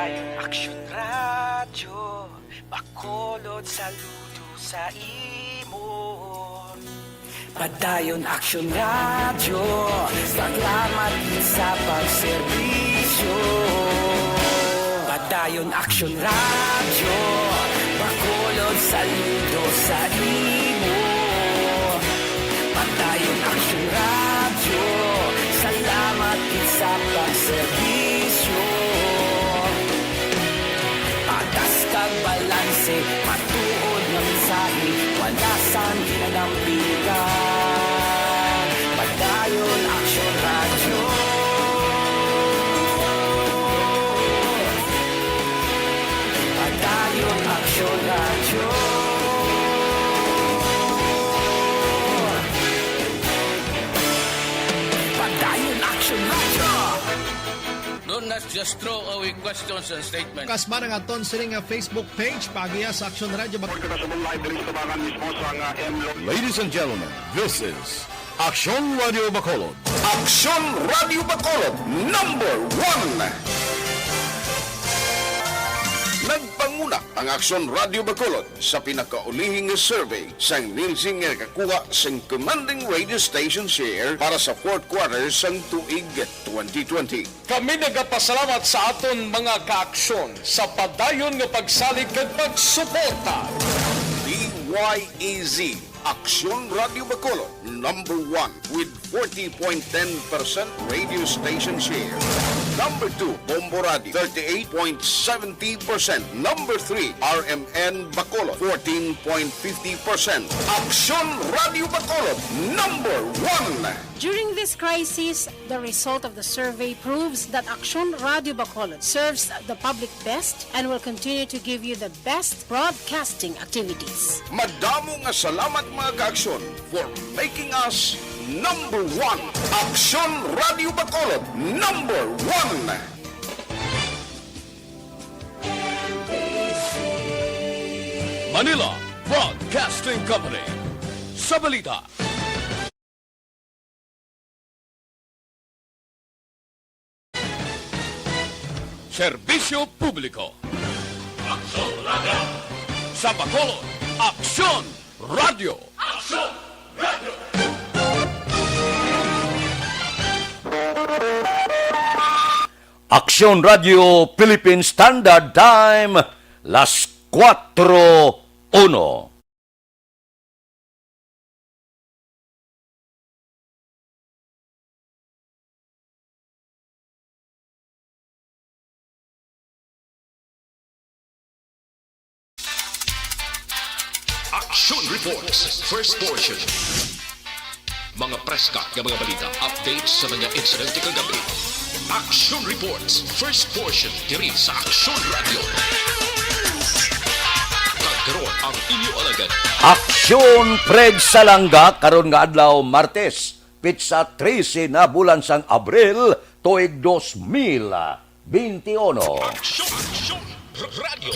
Padayon Aksyon Radyo, Bacolod saludo sa imo. Padayon Aksyon Radyo, salamat sa pagserbisyo. Padayon Aksyon Radyo, Bacolod saludo sa imo. Padayon Aksyon Radyo, salamat sa pagserbisyo. Patas kag balanse, matuod ng mensahe, wala sang ginagambika. Padayon Aksyon Radyo. Padayon Aksyon Radyo. Padayon Aksyon Radyo. Don't not just throw away questions and statements. Kasma nga ton sila nga Facebook page pagiya sa Aksyon Radyo. Ladies and gentlemen, this is Aksyon Radio Bacolod. Aksyon Radio Bacolod #1. Nagpanguna ang Aksyon Radio Bacolod sa pinakaulihing survey sang Nielsen nga kakuha sang commanding radio station share para sa fourth quarter sang tuig 2020. Kami nagapasalamat sa aton mga kaaksyon sa padayon nga pagsalig kag pagsuporta. DYEZ Aksyon Radio Bacolod #1 with 40.10% radio station share. Number 2, Bombo Radio, 38.70%. Number 3, RMN Bacolod, 14.50%. Aksyon Radio Bacolod #1. During this crisis, the result of the survey proves that Aksyon Radio Bacolod serves the public best and will continue to give you the best broadcasting activities. Madamo nga salamat mga kaaksyon for making us #1. Aksyon Radio Bacolod #1. Manila Broadcasting Company. Sa balita. Serbisyo Publiko. Aksyon Radio. Sa Bacolod, Aksyon Radio. Aksyon Radio. Aksyon Radio Philippine Standard Time, las 4:01. Action Reports, first portion. Mga preska ng mga balita, updates sa mga insidente kagabi. Action Reports, first portion, diri sa Action Radio. Kagkaroon ang inyo alagad. Aksyon Fred Salanga karon nga adlaw Martes, pitsa 13 na bulan sang Abril tuig 2021. Action Radio.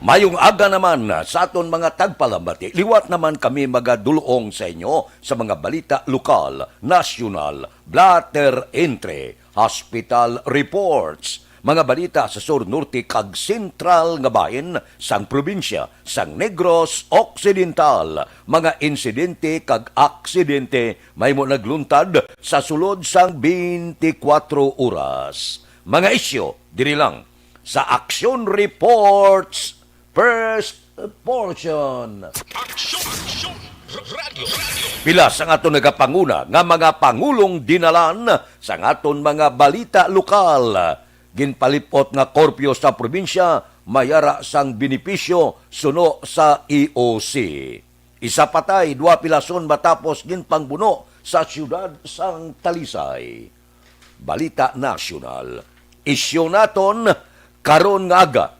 Mayong aga naman sa aton mga tagpalambati, liwat naman kami magadulong sa inyo sa mga balita lokal, nasyonal, blatter entry, hospital reports, mga balita sa sur norte kag sentral nga bahin sang probinsya sang Negros Occidental, mga insidente kag aksidente may mo nagluntad sa sulod sang 24 oras. Mga isyo diri lang sa Action Reports first portion. Action Radio. Pila sa aton nagapanguna nga mga pangulong dinalan sa aton mga balita lokal. Ginpalipot nga korpyo sa probinsya mayara sang benepisyo suno sa EOC. Isa patay, 2 pilason matapos ginpangbuno sa siyudad sang Talisay. Balita nasyonal. Isyo naton karon nga aga.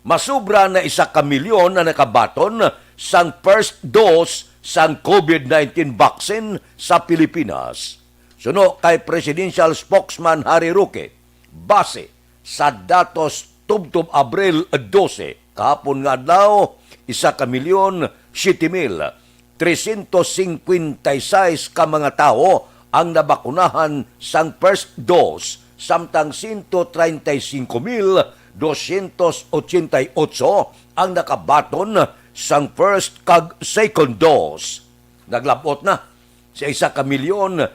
Masubra na 1 milyon na nakabaton sang first dose sang COVID-19 vaccine sa Pilipinas. Suno kay Presidential Spokesman Harry Roque, base sa datos tubtob Abril 12, kahapon nga adlaw, 1,07,356 ka mga tao ang nabakunahan sang first dose, samtang 135,200 288 ang nakabaton sang first kag second dose. Naglabot na sa 1,139,644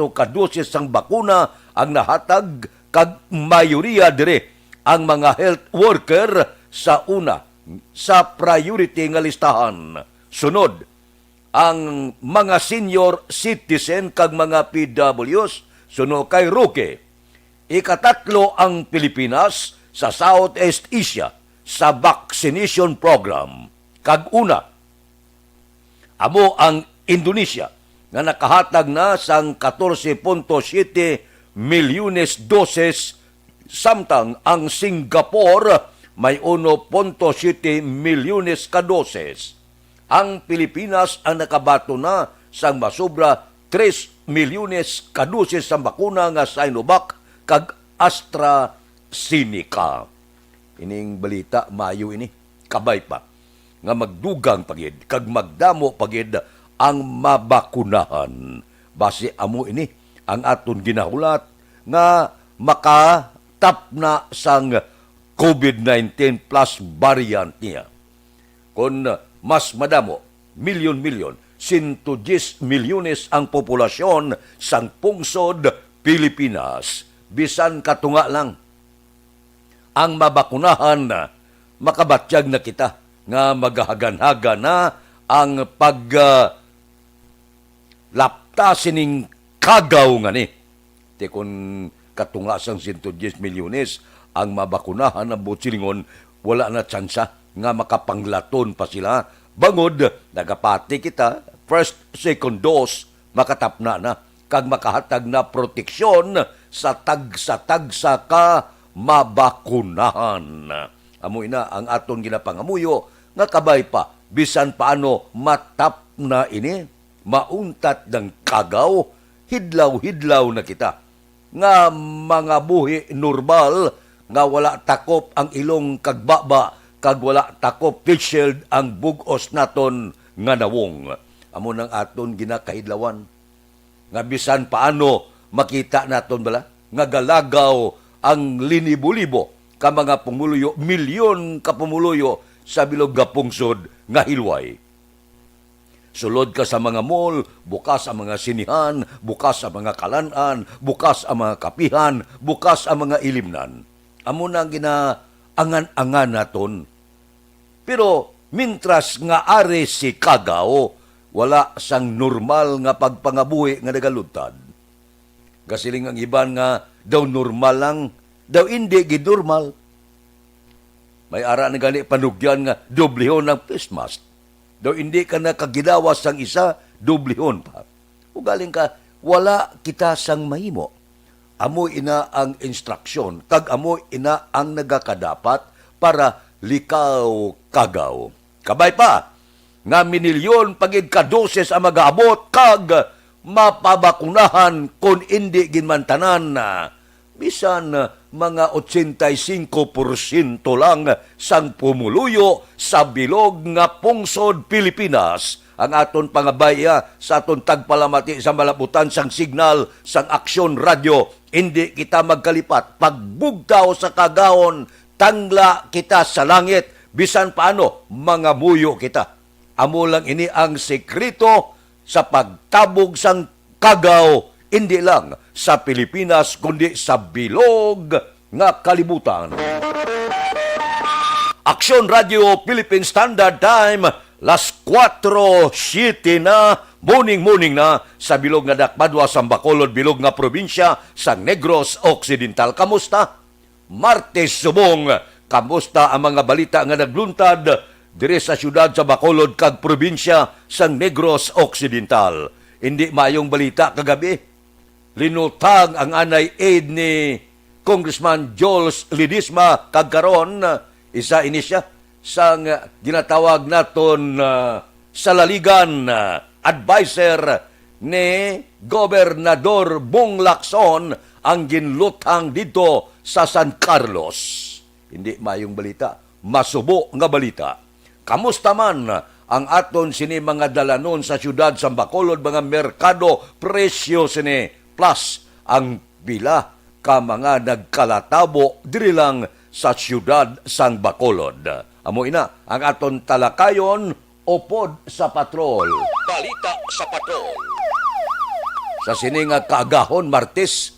ka dosis sang bakuna ang nahatag kag mayoriya dire ang mga health worker sa una sa priority nga listahan. Sunod, ang mga senior citizen kag mga PWs, sunod kay rookie. Ikatatlo ang Pilipinas sa Southeast Asia sa vaccination program. Kag una, amo ang Indonesia nga nakahatag na sang 14.7 milyones doses, samtang ang Singapore may 1.7 milyones ka doses. Ang Pilipinas ang nakabato na sang masobra 3 milyones ka doses sa bakuna nga Sinovac kag AstraZeneca. Ining balita Mayo ini, kabay pa nga magdugang pagid kag magdamo pagid ang mabakunahan. Base amo ini ang aton ginahulat nga makatap na sang COVID-19 plus variant niya. Kung mas madamo, milyon-milyon, 110 milyones ang populasyon sang pungsod Pilipinas. Bisan katunga lang ang mabakunahan, makabatyag na kita nga magahagan-haga na ang lapta sining kagaw nga ni. Te kung katunga sang 110 milyones ang mabakunahan ng butsilingon, wala na tsansa nga makapanglaton pa sila. Bangod, nagapati kita, first, second dose, makatapna na, kag makahatag na proteksyon sa tagsa-tagsa ka mabakunahan. Amoy na ang aton ginapangamuyo, nga kabay pa, bisan paano matap na ini, mauntat ng kagaw, hidlaw-hidlaw na kita. Nga mga buhi normal, nga wala takop ang ilong kagbaba, kag wala takop face shield ang bugos naton nga nawong. Amo nang aton ginakahidlawan. Nga bisan paano makita naton bala, nga galagaw ang linibo-libo ka mga pumuluyo, milyon ka pumuluyo sa bilog nga pungsod nga hilway. Sulod ka sa mga mall, bukas ang mga sinihan, bukas ang mga kalanan, bukas ang mga kapihan, bukas ang mga ilimnan. Amo na ginaangan-angan naton. Pero mintras nga are si kagaw, wala sang normal nga pagpangabuhi nga nagalutad. Kasiling ang iban nga daw normal lang, daw hindi gidurmal. May ara na gani panugyan nga doblehon ng face mask. Daw hindi ka nakagidawas sang isa, doblehon pa. Ugaling ka, wala kita sang mahimo. Amo ina ang instruksyon, kag amo ina ang nagakadapat para likaw kagaw. Kabay pa, nga minilyon pagid ka doses ang mag-aabot kag mapabakunahan kung hindi ginmantanan na bisan mga 85% lang sang pumuluyo sa bilog nga pungsod Pilipinas ang aton pangabaya sa aton tagpalamati sa malabutan sang signal sang Aksyon Radio. Hindi kita magkalipat. Pagbugtaw sa kagawon, tangla kita sa langit. Bisan paano, mga muyo kita. Amo lang ini ang sekreto sa pagtabog sang kagaw, hindi lang sa Pilipinas, kundi sa bilog nga kalibutan. Aksyon Radio Philippine Standard Time, las 4:07 na, morning na, sa bilog nga Dakmadwa, sa Bacolod, bilog nga probinsya, sa Negros Occidental. Kamusta? Martes subong, kamusta ang mga balita nga nagluntad dire sa syudad sa Bacolod kag probinsya sa Negros Occidental? Hindi mayong balita kagabi. Linutang ang anay aid ni Congressman Jules Ledesma kag karon isa ini siya sang ginatawag naton salaligan advisor ni Gobernador Bong Lacson ang ginlutang dito sa San Carlos. Hindi mayong balita, masubo nga balita. Kamusta man ang aton sini mga dalanon sa syudad sa Bacolod, mga merkado, presyo sini plus ang bila ka mga nagkalatabo diri lang sa siyudad sang Bacolod. Amo ina ang aton talakayon upod sa patrol. Balita sa patrol. Sa sining nga kaagahon Martes,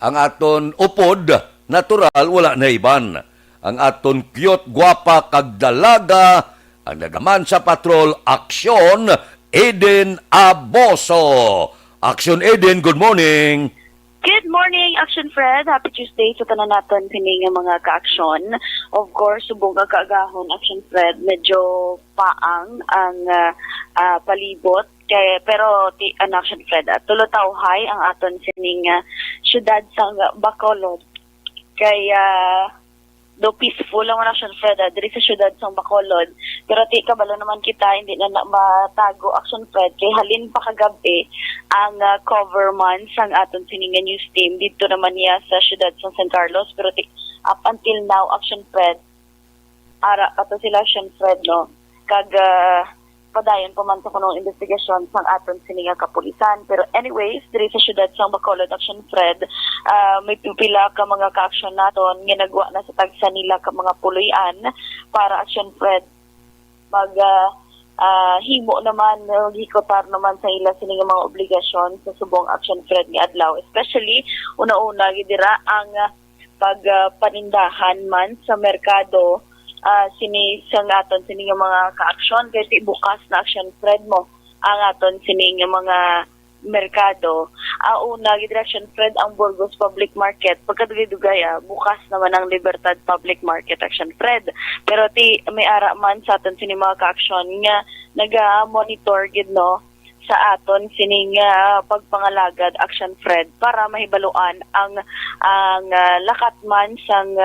ang aton upod natural wala na iban. Ang aton cute, gwapa kag dalaga ang nagaman sa patrol, Aksyon Eden Aboso. Aksyon Eden, good morning. Good morning, Action Fred. Happy Tuesday sa tanan naton kini nga mga ka-aksyon. Of course, subong nga kaagahon, Action Fred, medyo paang ang palibot. Pero an Action Fred, tulotawhay ang aton sining syudad sa Bacolod. Kaya do peaceful ang Action Fred diri sa syudad sa Bacolod. Pero kabalo naman kita hindi na matago Action Fred kay halin pa kagabi ang cover man sang aton sininga news team dito naman niya sa syudad sa San Carlos. Pero up until now Action Fred ara ato sila Action Fred no kag padayon pa man sa kunong investigasyon sang aton sininga kapulisan. Pero anyways, diri sa syudad sa Bacolod Action Fred, may pipila ka mga ka-aksyon naton ginagawa na sa tagsa nila ka mga puloy-an para Action Fred mag himo naman hikotar naman sa ila sininga mga obligasyon sa subong Action Fred nga adlaw. Especially una-una gidira ang pagpanindahan man sa merkado sining aton sining mga ka-aksyon kay bukas na Action Fred mo ang aton sining mga merkado. Una Action Fred ang Burgos Public Market pagkadugay bukas naman ang Libertad Public Market Action Fred. Pero may ara man sa aton sining mga ka-aksyon nga naga-monitor gid no sa aton sining pagpangalagad Action Fred para mahibaluan ang lakat man sang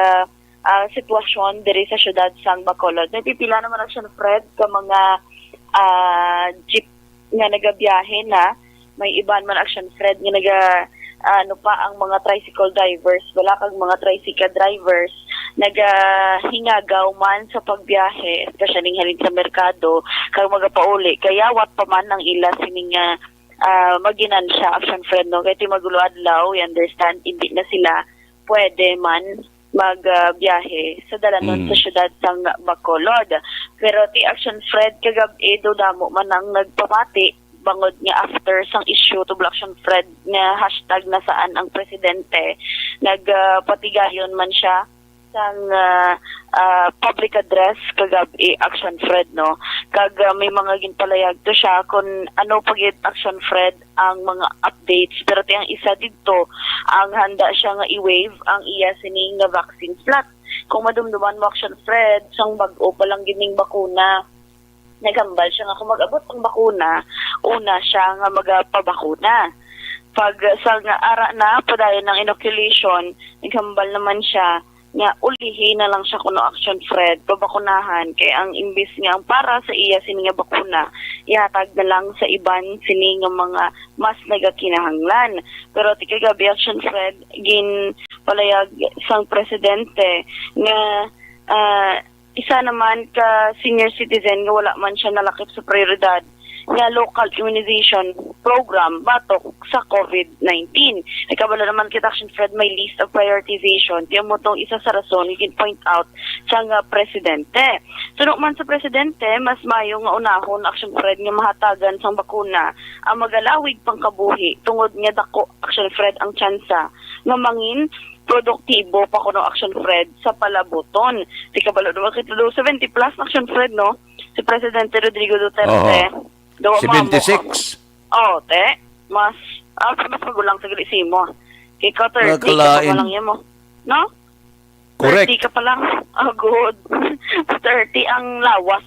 sitwasyon diri sa syudad sang Bacolod. May pipila naman Action Fred ka mga jeep nga nagabiyahe na. May iban man Action Fred nga ang mga tricycle drivers, wala kag mga tricycle drivers nagahingagaw man sa pagbiyahe, especially halin sa merkado kag magapauli. Kaya wat pa man ang ila sining maginan siya Action Fred no kay magulo adlaw, you understand, hindi na sila pwede man magbiyahe sa dalanon sa syudad sang Bacolod. Pero Action Fred kagabi do damo man ang nagpamati bangod nga after sang issue to Action Fred nga hashtag na saan ang presidente nagpatigayon man siya sang public address kagabi Action Fred no kag may mga ginpalayag to siya kung ano pagit Action Fred ang mga updates. Pero ang isa dito ang handa siya nga i-waive ang iya sining nga vaccine slot. Kung madumduman mo Action Fred sang bag-o pa lang gining bakuna nagambal siya nga kung mag-abot ang bakuna una siya nga magpabakuna. Pag sa nga ara na padayon ng inoculation nagambal naman siya nga ulihin na lang siya kuno Action Fred pabakunahan kay ang imbis nga ang para sa iya sini nga bakuna ihatag na lang sa iban sini nga mga mas nagakinahanglan. Pero kagabi Action Fred gin palayag sang presidente nga isa naman ka senior citizen nga wala man siya nalakip sa prioridad nga local immunization program batok sa COVID-19. Kabalo naman kita Action Fred may list of prioritization. Tiyan mo itong isa sa rason you can point out sa nga presidente. Sunod man sa presidente, mas mayo nga unahon Action Fred nga mahatagan sang bakuna ang magalawig pang kabuhi tungod nga dako Action Fred ang tsansa nga mangin produktibo pa kuno Action Fred sa palaboton. Kabalo naman kita 70 plus Action Fred no? Si Presidente Rodrigo Duterte. 76. Mas magulang sa gisimo. Kay ka 30 ka Nakalain. pa lang yan mo. No? Correct. 30 ka pa lang. Good. 30 ang lawas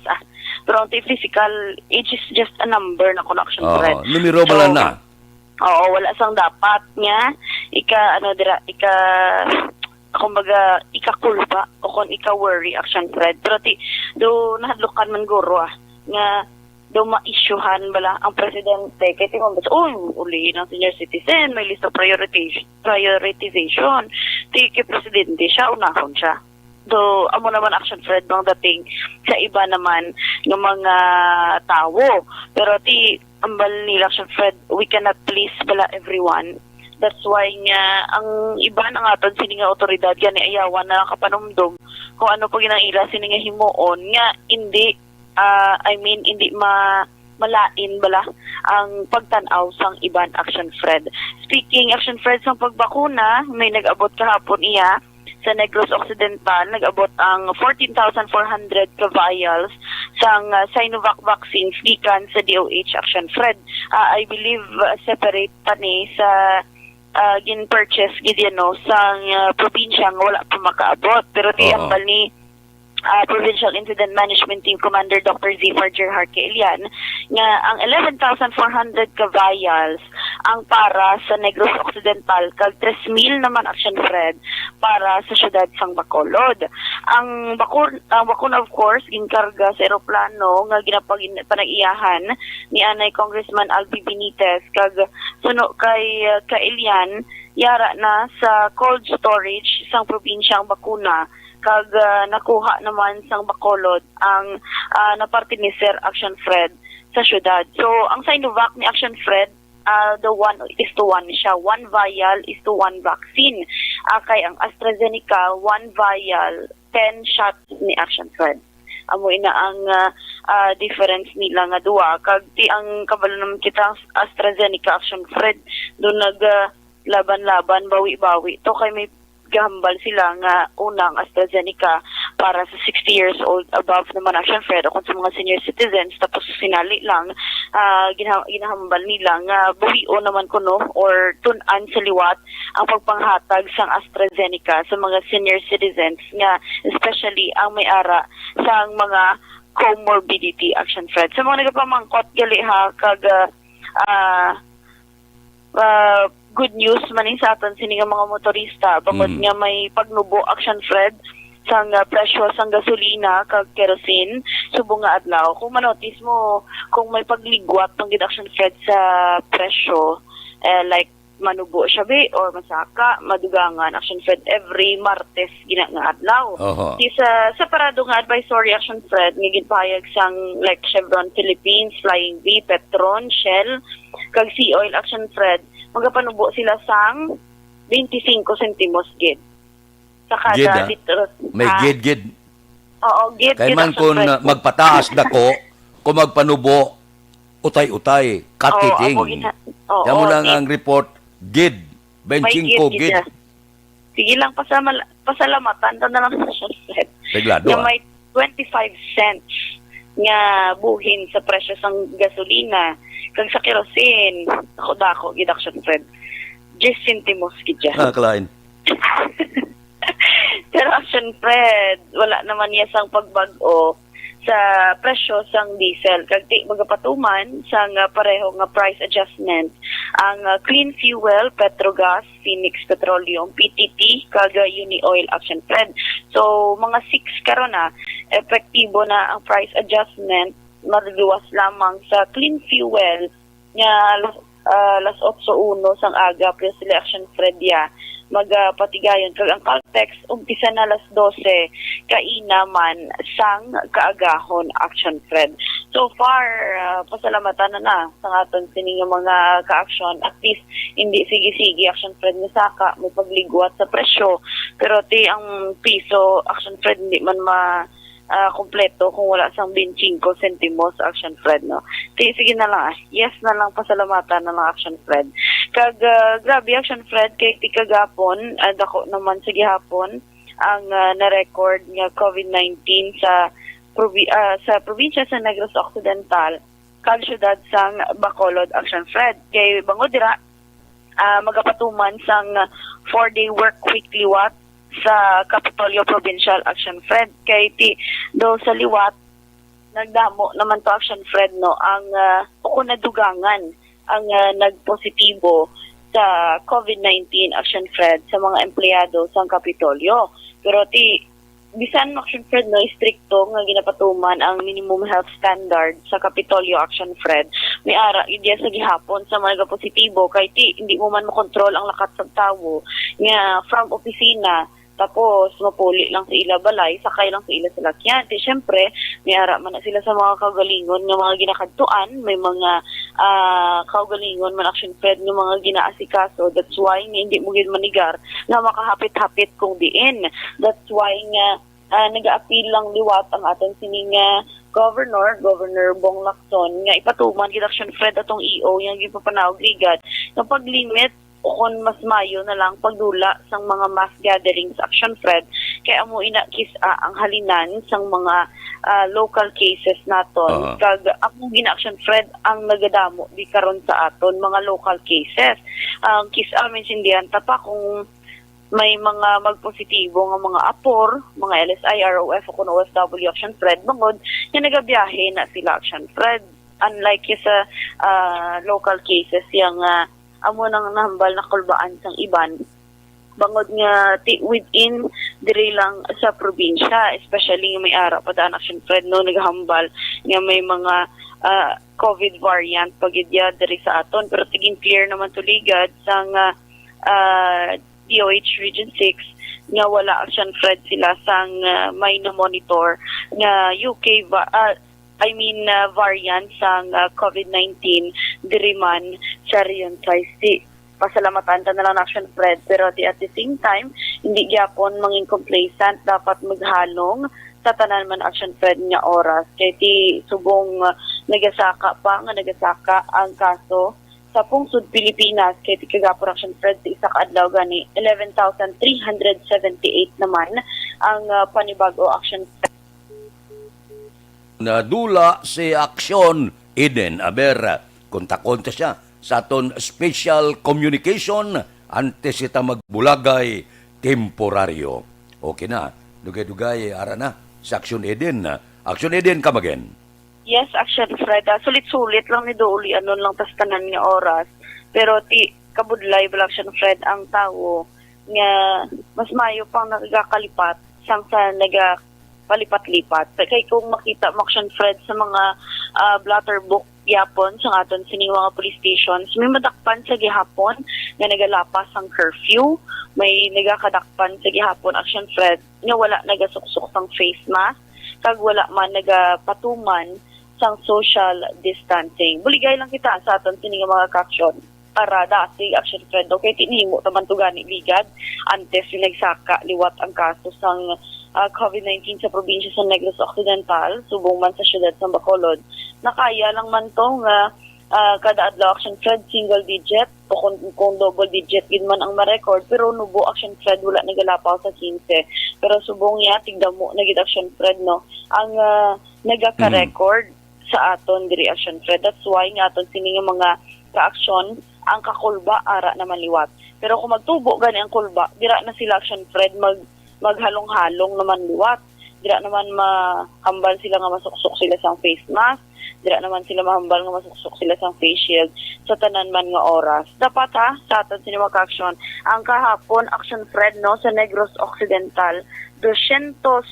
Pero ang physical age is just a number na connection Fred. Numero bala na. Oo, wala sang dapat niya. Kumbaga, ikakulpa o kung ika-worry Action Fred. Pero do nahadlukan man guro nga do ma-issuehan bala ang presidente kay tingong uli ng senior citizen may list of prioritization kay presidente siya unahon siya do amo naman Action Fred bang dating sa iba naman ng mga tao pero ambal nila Action Fred we cannot please bala everyone That's why nga ang iba na nga ton sini nga otoridad gani ayawan na kapanumdum kung ano pa ginang ila sini nga himuon nga hindi hindi malain bala ang pagtanaw sang iban Action Fred. Speaking Action Fred sang pagbakuna, may nag-abot kahapon iya sa Negros Occidental, nag-abot ang 14,400 ka vials sang Sinovac vaccines gikan sa DOH Action Fred. I believe separate pa ni sa gin-purchase gidyano sang probinsya nga wala pa makaabot. Pero di ang ni Provincial Incident Management Team Commander Dr. Zifar Gerhard Kaelian nga ang 11,400 ka vials ang para sa Negros Occidental kag 3,000 naman Action Fred para sa syudad sang Bacolod. Ang bakuna of course ginkarga sa eroplano nga panag-iyahan ni anay Congressman Albi Benitez kag suno kay Kaelian yara na sa cold storage sang probinsyang bakuna kag nakuha naman sang Bacolod ang naparte ni Sir Action Fred sa syudad. So, ang Sinovac ni Action Fred, the 1:1 siya. 1 vial is to 1 vaccine. Kay ang AstraZeneca, 1 vial, 10 shots ni Action Fred. Amo ina ang difference nila nga duwa. Kag ti ang kabalo naman kita AstraZeneca Action Fred, doon laban-laban, bawi-bawi. To kay may gahambal sila nga unang AstraZeneca para sa 60 years old above naman Action Fred o kung sa mga senior citizens tapos sinali lang ginahambal nila nga buhio naman kuno or tun-an sa liwat ang pagpanghatag sang AstraZeneca sa mga senior citizens nga especially ang may-ara sang mga comorbidity Action Fred. Sa mga nagapamangkot gali ha kag good news maning sa aton sini nga mga motorista bangod nga may pagnubo Action Fred sang presyo sang gasolina kag kerosene subong nga adlaw. Kung manotis mo kung may pagligwat ng Action Fred sa presyo like manubo siya be or masaka madugangan Action Fred every Martes gina nga adlaw. Di sa parado nga advisory Action Fred nga ginpahayag sang like Chevron Philippines, Flying V, Petron, Shell kag Sea Oil Action Fred magapanubo sila sang 25 centimos gid sa kada litro. May gid. Oo, gid. Kaya man kung magpataas dako, kung magpanubo, utay-utay, katiting. Yan mo lang ang report, gid. 25 gid. Sige lang, pasalamatan. Ito na lang sa Fred. Reglado may 25 cents nga buhin sa presyo sang gasolina. Kag sa kerosene, ako gid Action Fred. 10 centimos gid dyan. Kalain. Pero Action Fred, wala naman niya sang pagbag-o sa presyo sang diesel. Kag di magapatuman sang pareho nga price adjustment ang Clean Fuel, Petrogas, Phoenix Petroleum, PTT, kag Uni Oil Action Fred. So mga 6 karon na epektibo na ang price adjustment maluwas lamang sa Clean Fuel nga alas 8:01 sang aga pero sila Action Fred magpatigayon kag ang Caltex umpisa na alas 12 kainaman sang kaagahon Action Fred. So far pasalamatan na sa aton sini nga mga ka-action at least hindi sige-sige Action Fred nga saka may pagligwat sa presyo pero ti ang piso Action Fred hindi man kompleto kung wala sang 25 centimos Action Fred, no? Sige na lang, yes na lang, pasalamatan na lang Action Fred. Kag grabe Action Fred, kay tikagapon, dako naman sa gihapon, ang na-record nga COVID-19 sa probinsya sa Negros Occidental, kag syudad sang Bacolod Action Fred. Kay bangod dira, magapatuman sang 4-day work week liwat sa Capitolio Provincial Action Fred kay do sa liwat nagdamo naman to Action Fred no ang nadugangan ang nagpositibo sa COVID-19 Action Fred sa mga empleyado sa Capitolio pero bisan Action Fred no stricto nga ginapatuman ang minimum health standard sa Capitolio Action Fred may ara idya sa gihapon sa mga positibo kay hindi mo man makontrol ang lakat sa tawo nga from opisina tapos mapuli lang sa ila balay, sakay lang sa ila salakyan. Di syempre, may ara man na sila sa mga kaugalingon nga mga ginakadtuan, may mga kaugalingon man action fed nga mga ginaasikaso. That's why nga hindi mo gid manigar nga makahapit-hapit kung diin. That's why nga nag-appeal lang liwat ang aton sining Governor Bong Lacson nga ipatuman gid action fed atong EO yang gipapanawag ligad nga paglimit o kung mas mayo na lang pagdula sang mga mass gatherings action fred kaya amo inakis ang halinan sang mga local cases naton kag amo gina-action fred ang nagadamo di karon sa aton mga local cases ang kis amin sindihan pa kung may mga magpositibo nga mga apor, mga LSI, ROF o kung OFW action fred bangod nga nagabiyahe na sila action fred unlike sa local cases yang amo nang nahambal na kulbaan sang iban bangod nga within diri lang sa probinsya especially nga may ara pa daan action fred no naghambal nga may mga COVID variant pagidya diri sa aton pero tiging clear naman tuligad sang DOH Region 6 nga wala action fred sila sang may na monitor nga UK variant sang COVID-19 diri man sa Rion City. Pasalamatan ta na lang action fred pero at the same time hindi gyapon manging complacent dapat maghalong sa tanan man action fred nga oras kay ti subong nagasaka ang kaso sa pungsod Pilipinas kay ti kagapon action fred sa isa ka adlaw gani 11,378 naman ang panibago action fred. Nadula si Aksyon Eden Aber konta-konta siya sa aton special communication antes ita magbulagay temporaryo. Okay na, dugay-dugay ara na sa Aksyon Eden. Aksyon Eden kamagen. Yes, action Fred. Sulit-sulit lang ni Douli anon lang tas tanan nga oras. Pero ti kabudlay bala action Fred ang tawo nga mas mayo pang nagakalipat sang sa palipat-lipat. Kay kung makita mo action Fred sa mga blatter book gihapon sa aton sining mga police stations, may madakpan sa gihapon nga nagalapas ang curfew, may nagakadakpan sa gihapon action Fred nga wala nagasuksok sang face mask, kag wala man nagapatuman sang social distancing. Buligay lang kita sa aton sining mga kaksyon para dasi action Fred okay tinihimo taman to gani ligad antes nagsaka liwat ang kaso sang COVID-19 sa probinsya sa Negros Occidental, subong man sa syudad sa Bacolod. Nakaya lang man to nga kada adlaw action Fred single digit o kung double digit gid man ang ma-record pero nubo action Fred wala nagalapaw sa 15. Pero subong ya tigdamo na gid action Fred no ang nagaka-record sa aton diri action Fred. That's why nga aton sining mga ka-aksyon ang kakulba ara naman liwat. Pero kung magtubo gani ang kulba, dira na sila action Fred maghalong-halong naman liwat. Dira naman mahambal sila nga masuksok sila sa face mask. Dira naman sila mahambal nga masuksok sila sa face shield sa tanan man nga oras. Dapat sa aton sini mga action ang kahapon action Fred no sa Negros Occidental 256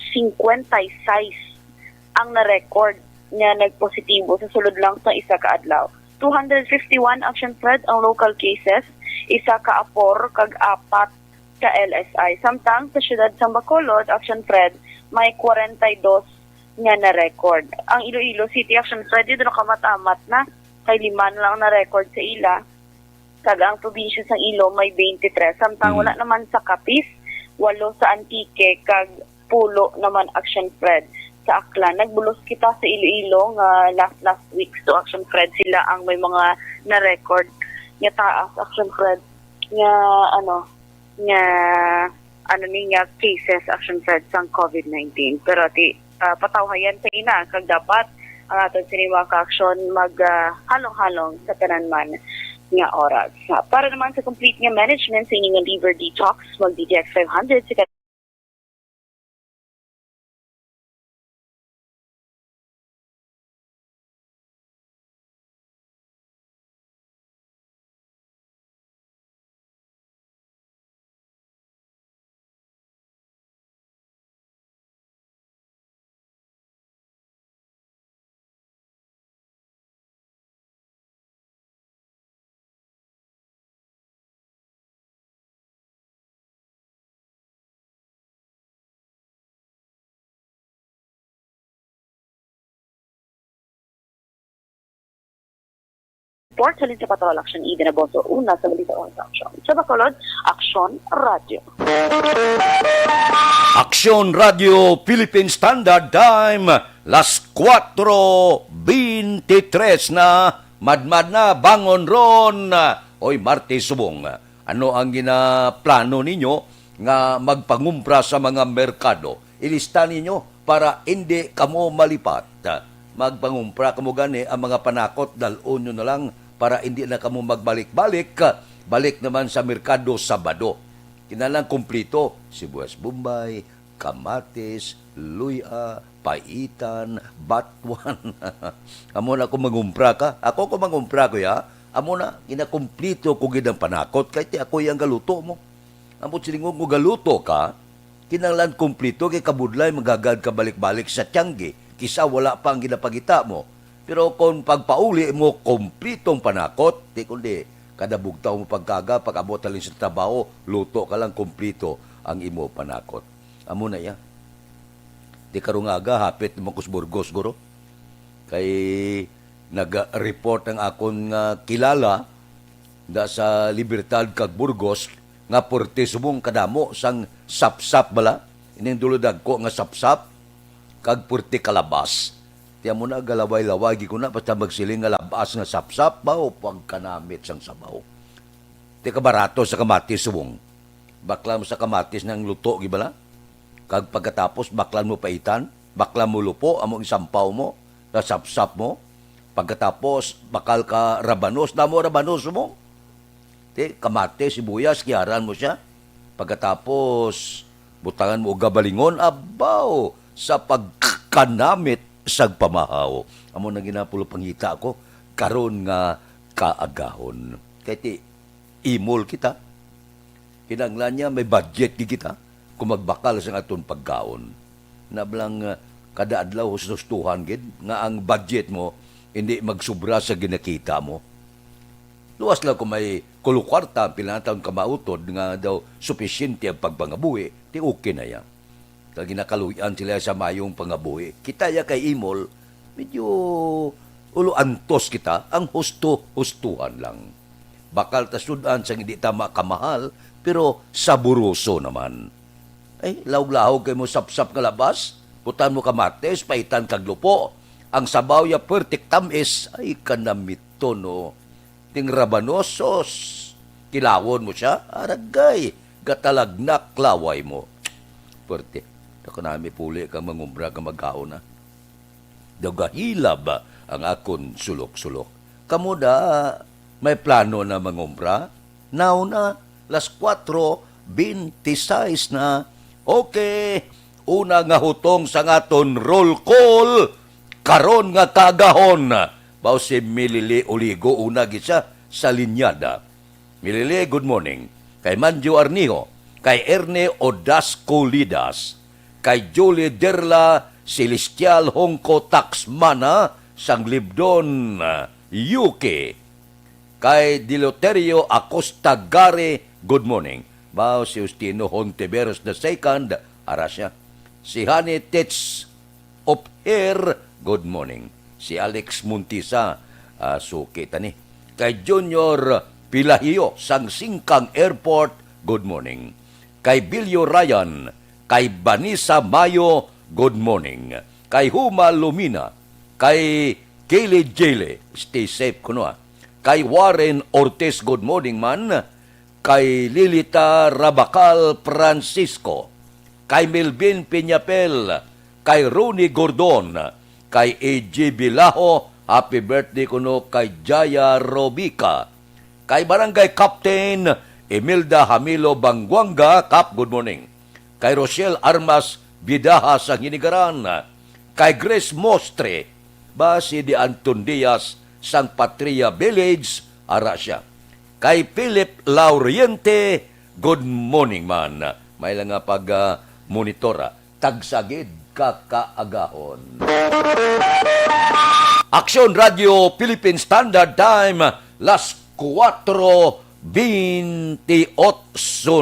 ang na-record nga nagpositibo sa sulod lang sa isa ka adlaw. 251 action Fred ang local cases, isa ka apor kag apat ka LSI. Samtang sa syudad sa Bacolod action Fred may 42 nga na-record. Ang Iloilo City action Fred dito kamatamat na kay 5 lang na-record sa ila. Kag ang probinsya sa Ilo may 23. Samtang wala naman sa Capiz, 8 sa Antique kag 10 naman action Fred sa Aklan. Nagbulos kita sa Iloilo nga last week to action Fred sila ang may mga na-record nga taas action Fred nga nga cases action Fred sang COVID-19 pero patawhayan sa ina kag dapat ang aton sini mga ka-aksyon halong-halong sa tanan man nga oras. Para naman sa complete nga management sa inyong liver detox mag-DDX 500 sa Report halin sa Patrol Action Eden Aboso, una sa Balita o sa Aksyon. Sa Bacolod, Aksyon Radio. Aksyon Radio Philippine Standard Time, las 4:23 na, madmad na, bangon ron. Oy, Martes subong. Ano ang ginaplano ninyo nga magpangumpra sa mga merkado? Ilista ninyo para hindi kamo malipat. Magpangumpra kamo gani ang mga panakot, dalon nyo na lang para hindi na kamo magbalik-balik. Balik naman sa merkado Sabado. Kinalang kumplito, sibuyas Bombay, kamatis, luya, paitan, batuan. Amo na kung mangumpra ka. Ako kung mangumpra ko ya, amo na, kinakumplito ko gidang panakot, kahit ako yung galuto mo. Amo silingong kung galuto ka, kinanglan kumplito, kay kabudlay, magagad ka balik-balik sa tiyanggi, kisa wala pang ginapagita mo. Pero kung pagpauli mo, kumplitong panakot, di kundi, kada bugtaw mo pagkaga, pag-abot talin sa trabaho, luto ka lang kumplito ang imo panakot. Amo na ya. Di karungaga, hapit naman kus Burgos, guro. Kay nag-report ang akon nga kilala da sa Libertad kag Burgos nga porte subong kadamo sang sapsap bala. Inindulodag ko nga sapsap kag porte kalabas. Tiya mo na galaway-laway ko na basta magsiling nga labas nga sapsap ba o pagkanamit sang sabaw. Ti kabarato sa kamatis subong. Bakla mo sa kamatis nang luto gibala. Kag pagkatapos baklan mo paitan, baklan mo lupo among isampaw mo, sa sapsap mo. Pagkatapos bakal ka rabanos, damo rabanos mo. Ti kamatis, sibuyas, kiyaran mo siya. Pagkatapos butangan mo og gabalingon, abaw sa pagkanamit sag pamahaw. Amo na ginapulo pangita ko karon nga kaagahon. Kay ti imol kita. Kinanglan niya may budget di kita kung magbakal sa aton pagkaon. Nablang kada adlaw hustuhan gid nga ang budget mo hindi magsubra sa ginakita mo. Luwas lang kung may kulukwarta pinatawon ka mautod nga daw sufisyente ang pagpangabuhi, ti okay na yan. Kag ginakaluyan sila sa mayong pangabuhi. Kita ya kay imol, medyo ulo antos kita, ang hustuhan lang. Bakal tasudan sa hindi tama kamahal, pero saburoso naman. Ay, lawg-lawg kay mo sapsap nga labas, putan mo kamates, paitan kag lupo. Ang sabaw ya pertik tamis, ay kanamito no. Ting rabanosos, kilawon mo siya, aragay, gatalagnak laway mo. Perte. Ako nami puli kang mangumbra kang magkaon na. Dagahilab ang akon sulok-sulok. Kamu da, may plano na mangumbra? Now na, las 4:26 na. Okay, una nga hutong sa ngaton roll call, karon nga kagahon. Bao si Milili Oligo, una gisa sa linyada. Milili, good morning. Kay Manjo Arnijo, kay Erne Odasco Lidas, kay Julie Derla Celestial Hongko Taxmana sang Libdon UK, kay Diloterio Acosta Gare, good morning. Bao si Justino Hontiveros II, arasya. Si Honey Tets of Air, good morning. Si Alex Muntisa, suki tani. Kay Junior Pilahio sang Singkang Airport, good morning. Kay Bilyo Ryan, kay Banisa Mayo, good morning. Kay Huma Lumina, kay Kaylee Jele, stay safe kuno. Kay Warren Ortiz, good morning man. Kay Lilita Rabacal Francisco, kay Melvin Piñapel, kay Ronnie Gordon, kay A.J. Bilaho, happy birthday kuno kay Jaya Robica, kay Barangay Captain Emilda Hamilo Bangwanga, Kap, good morning. Kay Rochelle Armas Bidaha sa Hinigaran, kay Grace Mostre, basi di Anton Diaz sang Patria Village, Arasya. Kay Philip Lauriente, good morning man. May lang nga pag-monitora, tagsagid kakaagahon. Aksyon Radio Philippine Standard Time, las 4:28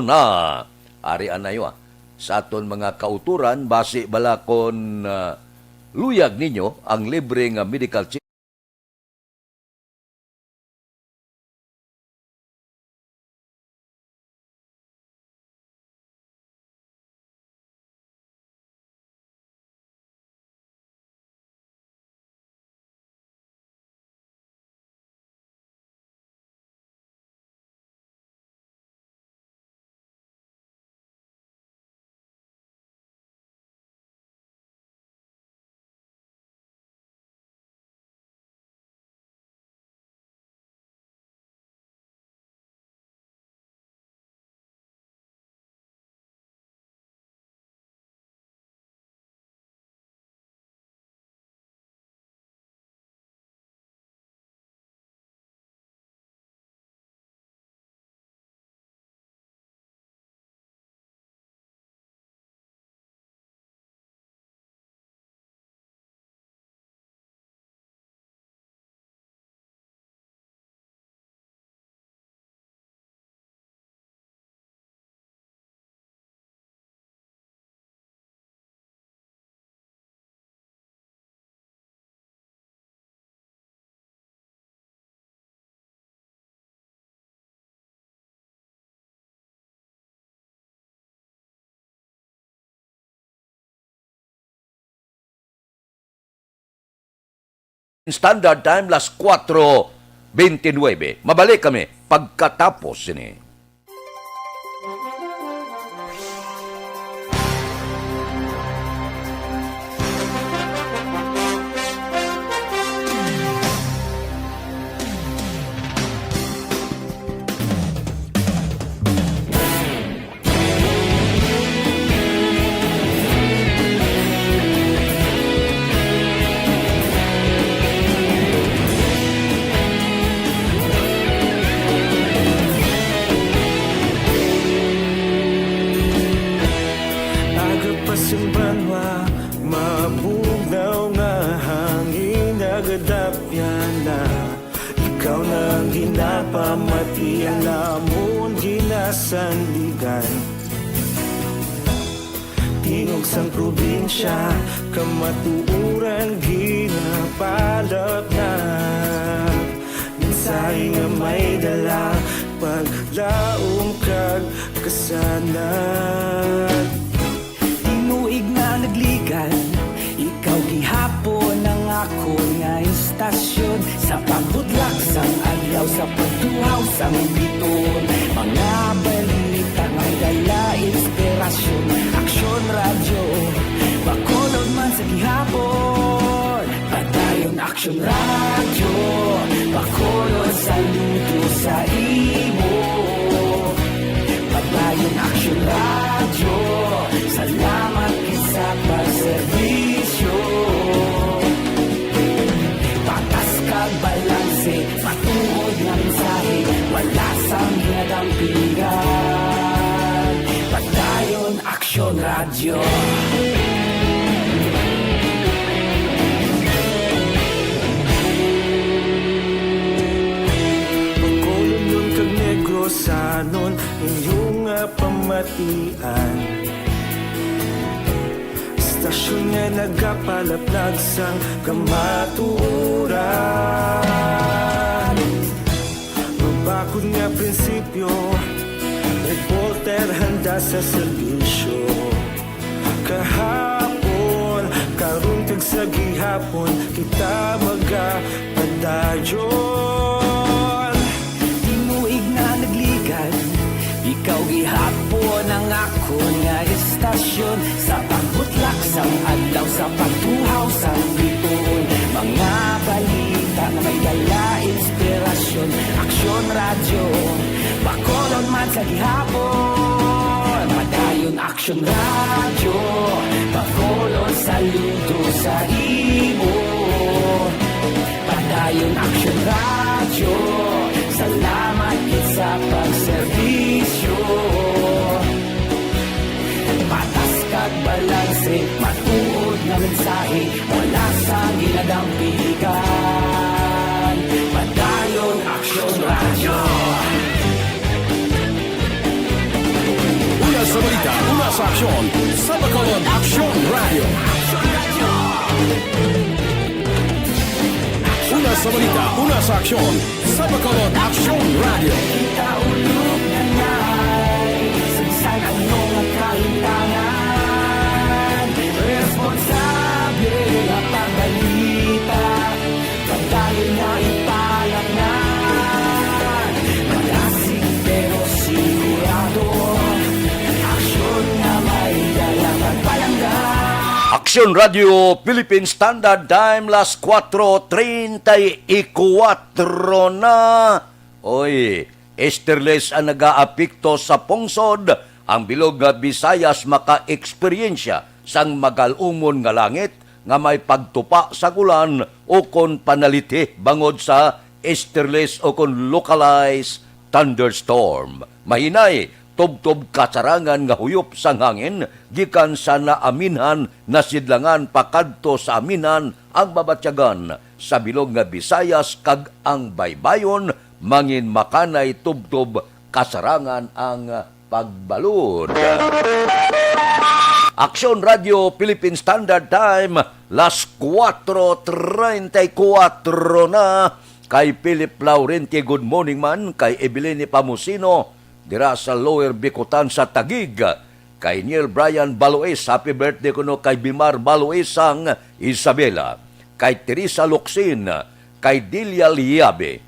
na. Arian na yun. Sa aton mga kauturan, base balakon luyag ninyo ang libre nga medical check Standard Time, 4:29. Mabalik kami pagkatapos ini. Agapasumbanwa, mabugnaw nga hangin nagadapyan na. Ikaw nang ginapamati, alamon ginasandigan. Tingog sang probinsya, kamatuuran ginapalap na. Minsay nga may dala, paglaom kag kasanan. Tinuig na nagligan, ikaw gihapon ang ako nga istasyon. Sa pagbudlak sang adlaw, sa pagtuhaw sang biton. Mga balita nga dala inspirasyon. Aksyon radyo, bakolod man sa gihapon. Padayon aksyon radyo, bakolod sa luto sa imo. Padayon aksyon radyo, salamat sa pagserbisyo. Patas kag balanse, matuod nga mensahe, wala sang ginadampingan. Padayon aksyon radyo. Pagkolon kag negrosanon, inyong pamatian. Stasyon nga nagapalaplag sang kamaturan. Mabakod nga prinsipyo, reporter handa sa serbisyo. Kahapon, karong kag sa gihapon, kita magapadayon. Tinuig na nagligan, ikaw gihapon ang ako nga istasyon. Sa pagbutlak sang adlaw, sa pagtuhaw sang biton. Mga balita na may dala inspirasyon. Aksyon radyo, bakolon man sa gihapon. Padayon aksyon radyo, bakolon saludo sa imo. Padayon aksyon radyo, salamat sa pagserbisyo. Patas kag balanse, matuod nga mensahe, wala sa ginadampigan. Padayon aksyon radyo. Una sa balita, una sa aksyon, sa Bacolod Aksyon Radio. Una sa balita, una sa aksyon, sa Bacolod Aksyon Radio. Kita ulog na na'y Sinsan ang mga kahintangan. Responsable na pagbalita, pagdayon na ipalaknan. Malasig pero sigurado, aksyon na may dalang pagpalanggan. Aksyon Radio Philippine Standard Time, 4:34 na. Oy, esterles ang nag-aapikto sa pungsod. Ang bilog nga Visayas maka-eksperyensya sang magalumon nga langit nga may pagtupa sa ulan o kon panaliti bangod sa esterles o kon localized thunderstorm. Mahinay, tubtob kasarangan nga huyop sang hangin, gikan sa naaminhan na sidlangan pakadto sa aminhan ang babatyagan sa bilog nga Visayas kag ang baybayon, mangin makanay tubtob kasarangan ang pagbalod. Aksyon Radio Philippine Standard Time, 4:34 na. Kay Philip Laurenti, good morning man. Kay Evelyn Pamusino, dira sa Lower Bicutan sa Taguig. Kay Neil Brian Baloes, happy birthday kuno kay Bimar Baloes ang Isabela. kay Teresa Locsin, kay Delia Liabe,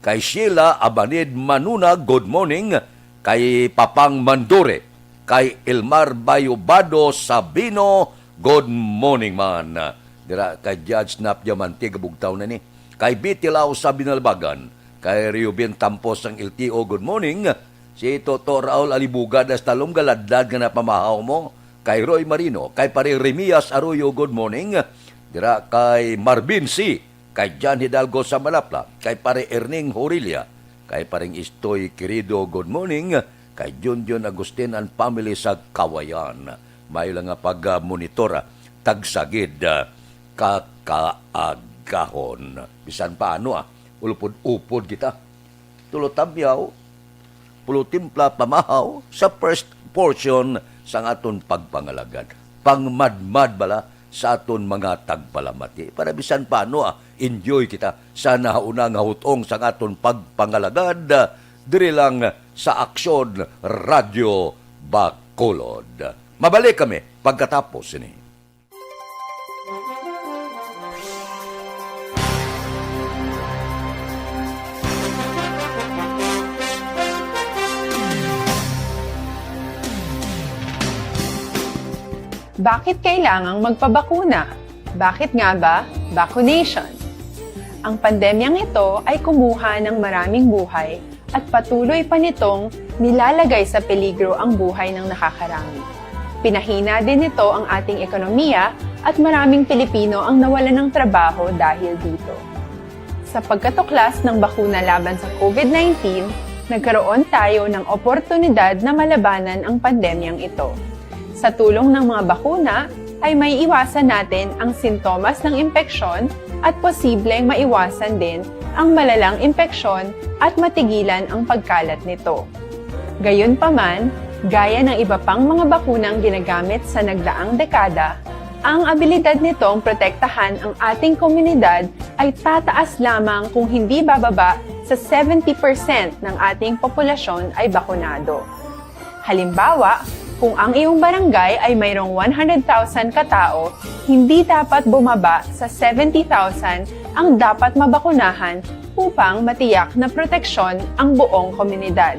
kay Sheila Abanid Manuna, good morning, kay Papang Mandore, kay Elmar Bayobado Sabino, good morning man. Dira kay Judge Nap Diamante Gabugtaw na ni. Kay Bitilao sa Binalbagan, kay Riobin Tampos ng LTO, good morning. Si Toto Raul Alibugad as talong galadlad nga napamahaw mo. Kay Roy Marino, kay Pare Remias Arroyo, good morning. Dira kay Marvin C, kay John Hidalgo sa Malapla, kay Pare Erning Horilia, kay Paring Istoy Querido, good morning. Kay Junjun Agustin and family sa Kawayan. Mayo lang nga pag-monitora, tagsagid, kakaagahon. Bisan paano ulupod-upod kita. Tulotamyaw, pulutimpla pamahaw sa first portion sa aton pagpangalagad. Pangmadmad bala sa aton mga tagpalamati. Para bisan paano enjoy kita sa nahaunang hutong sa aton pagpangalagad. Diri lang sa Aksyon Radio Bacolod. Mabalik kami pagkatapos ini. Bakit kailangang magpabakuna? Bakit nga ba vaccination? Ang pandemyang ito ay kumuha ng maraming buhay at patuloy pa nitong nilalagay sa peligro ang buhay ng nakakarami. Pinahina din nito ang ating ekonomiya at maraming Pilipino ang nawalan ng trabaho dahil dito. Sa pagkatuklas ng bakuna laban sa COVID-19, nagkaroon tayo ng oportunidad na malabanan ang pandemyang ito. Sa tulong ng mga bakuna, ay may iwasan natin ang sintomas ng impeksyon at posibleng maiwasan din ang malalang impeksyon at matigilan ang pagkalat nito. Gayunpaman, gaya ng iba pang mga bakunang ginagamit sa nagdaang dekada, ang abilidad nitong protektahan ang ating komunidad ay tataas lamang kung hindi bababa sa 70% ng ating populasyon ay bakunado. Halimbawa, kung ang iyong barangay ay mayroong 100,000 katao, hindi dapat bumaba sa 70,000 ang dapat mabakunahan upang matiyak na proteksyon ang buong komunidad.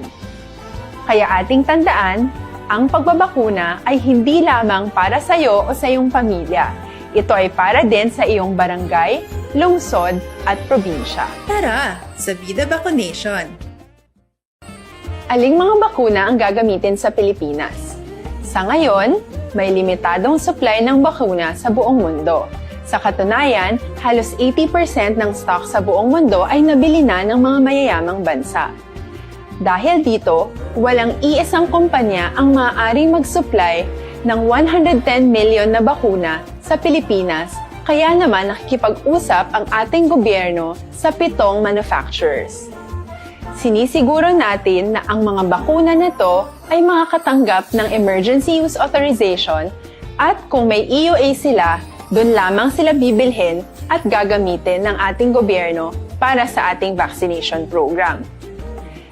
Kaya ating tandaan, ang pagbabakuna ay hindi lamang para sa iyo o sa iyong pamilya. Ito ay para din sa iyong barangay, lungsod at probinsya. Tara, sa Vida Vaccination! Aling mga bakuna ang gagamitin sa Pilipinas? Sa ngayon, may limitadong supply ng bakuna sa buong mundo. Sa katunayan, halos 80% ng stock sa buong mundo ay nabili na ng mga mayayamang bansa. Dahil dito, walang iisang kumpanya ang maaaring mag-supply ng 110 million na bakuna sa Pilipinas, kaya naman nakikipag-usap ang ating gobyerno sa 7 manufacturers. Sinisiguro natin na ang mga bakuna na to ay makakatanggap ng Emergency Use Authorization at kung may EUA sila, doon lamang sila bibilhin at gagamitin ng ating gobyerno para sa ating vaccination program.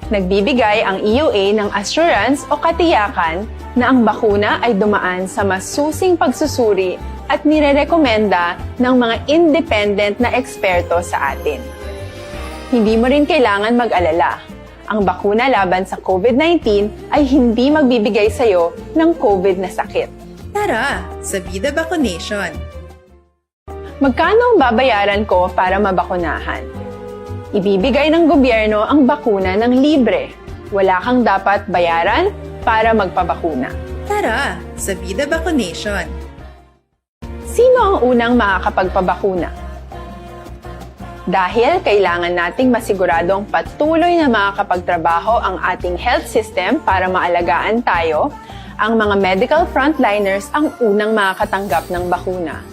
Nagbibigay ang EUA ng assurance o katiyakan na ang bakuna ay dumaan sa masusing pagsusuri at nirerekomenda ng mga independent na eksperto sa atin. Hindi mo rin kailangan mag-alala. Ang bakuna laban sa COVID-19 ay hindi magbibigay sa iyo ng COVID na sakit. Tara, sa Vida Vaccination! Magkano ang babayaran ko para mabakunahan? Ibibigay ng gobyerno ang bakuna ng libre. Wala kang dapat bayaran para magpabakuna. Tara, sa Vida Vaccination! Sino ang unang makakapagpabakuna? Dahil kailangan nating masiguradong patuloy na makakapagtrabaho ang ating health system para maalagaan tayo, ang mga medical frontliners ang unang makakatanggap ng bakuna.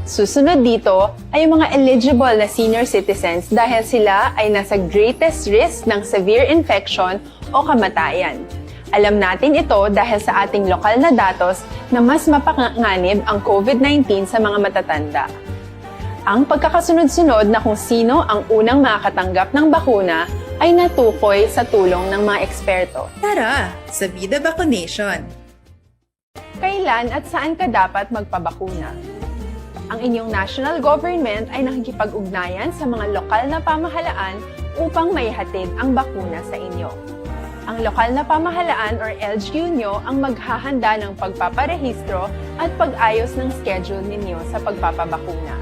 Susunod dito ay mga eligible na senior citizens dahil sila ay nasa greatest risk ng severe infection o kamatayan. Alam natin ito dahil sa ating lokal na datos na mas mapanganib ang COVID-19 sa mga matatanda. Ang pagkakasunod-sunod na kung sino ang unang makakatanggap ng bakuna ay natukoy sa tulong ng mga eksperto. Tara, sa Vida Vaccination! Kailan at saan ka dapat magpabakuna? Ang inyong national government ay nakikipag-ugnayan sa mga lokal na pamahalaan upang maihatid ang bakuna sa inyo. Ang lokal na pamahalaan or LGU nyo ang maghahanda ng pagpaparehistro at pag-ayos ng schedule ninyo sa pagpapabakuna.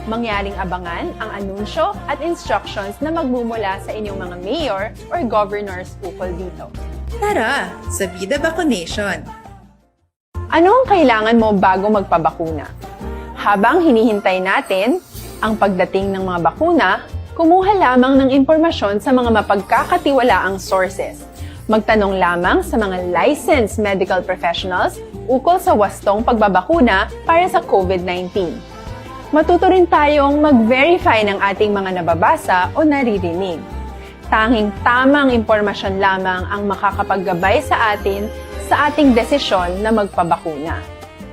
Mangyaring abangan ang anunsyo at instructions na magmumula sa inyong mga mayor or governors ukol dito. Tara, sa Vida Vaccination! Ano ang kailangan mo bago magpabakuna? Habang hinihintay natin ang pagdating ng mga bakuna, kumuha lamang ng impormasyon sa mga mapagkakatiwalaang sources. Magtanong lamang sa mga licensed medical professionals ukol sa wastong pagbabakuna para sa COVID-19. Matuto rin tayong mag-verify ng ating mga nababasa o naririnig. Tanging tamang impormasyon lamang ang makakapaggabay sa atin sa ating desisyon na magpabakuna.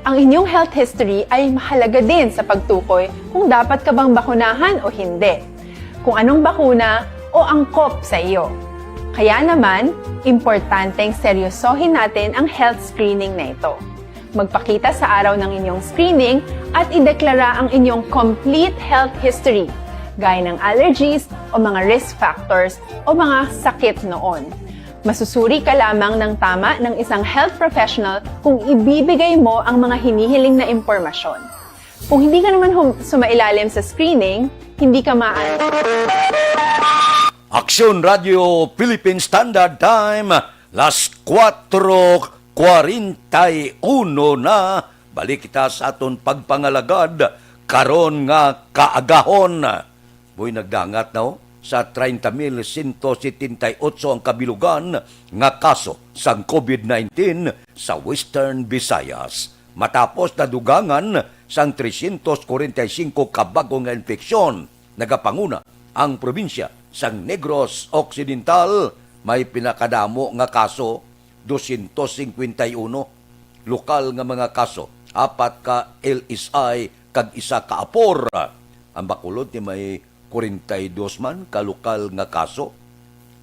Ang inyong health history ay mahalaga din sa pagtukoy kung dapat ka bang bakunahan o hindi, kung anong bakuna o angkop sa iyo. Kaya naman, importanteng seryosohin natin ang health screening na ito. Magpakita sa araw ng inyong screening at ideklara ang inyong complete health history, gaya ng allergies o mga risk factors o mga sakit noon. Masusuri ka lamang ng tama ng isang health professional kung ibibigay mo ang mga hinihiling na impormasyon. Kung hindi ka naman sumailalim sa screening, hindi ka Aksyon Radio Philippine Standard Time, las 4:41 na. Balik kita sa aton pagpangalagad, karon nga kaagahon. Boy nagdangat na sa 30,178 ang kabilugan nga kaso sa COVID-19 sa Western Visayas. Matapos na dugangan sang 345 kabago nga infeksyon, nagapanguna ang probinsya sang Negros Occidental, may pinakadamo nga kaso 251, lokal nga mga kaso 4 ka LSI kag 1 ka Apor. Ang Bacolod ni may 42 man ka lokal nga kaso.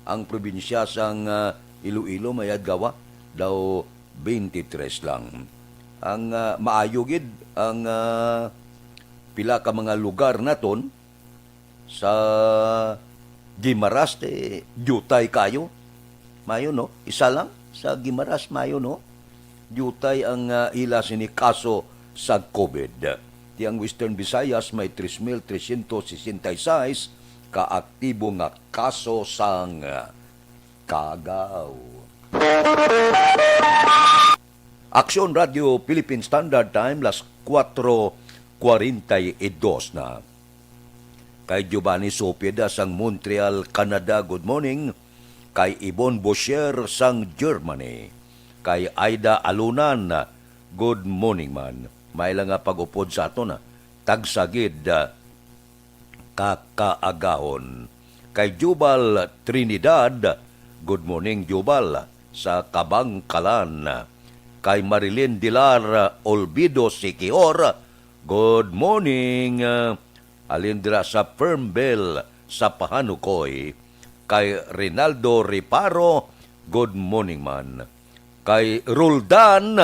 Ang probinsya sang Iloilo may adgawa daw 23 lang. Ang maayo gid ang pila ka mga lugar naton sa Gimaras jutay kayo. Mayo no, isa lang sa Gimaras mayo no. Jutay ang ila sini kaso sa COVID. Tiyang Western Visayas may 3,366 kaaktibo nga kaso sang kagaw. Aksyon Radio Philippine Standard Time, las 4:42 na. Kay Giovanni Sopeda sang Montreal, Canada, good morning. Kay Ibon Boscher sang Germany. Kay Aida Alunan, good morning man. May lang nga pag-upod sa ato na. Tagsagid kakaagahon. Kay Jubal Trinidad, good morning Jubal, sa Kabangkalan. Kay Marilyn Dilar Olvido Sikior, good morning. Alindra sa Firmbell sa Pahanukoy. Kay Rinaldo Riparo, good morning man. Kay Roldan,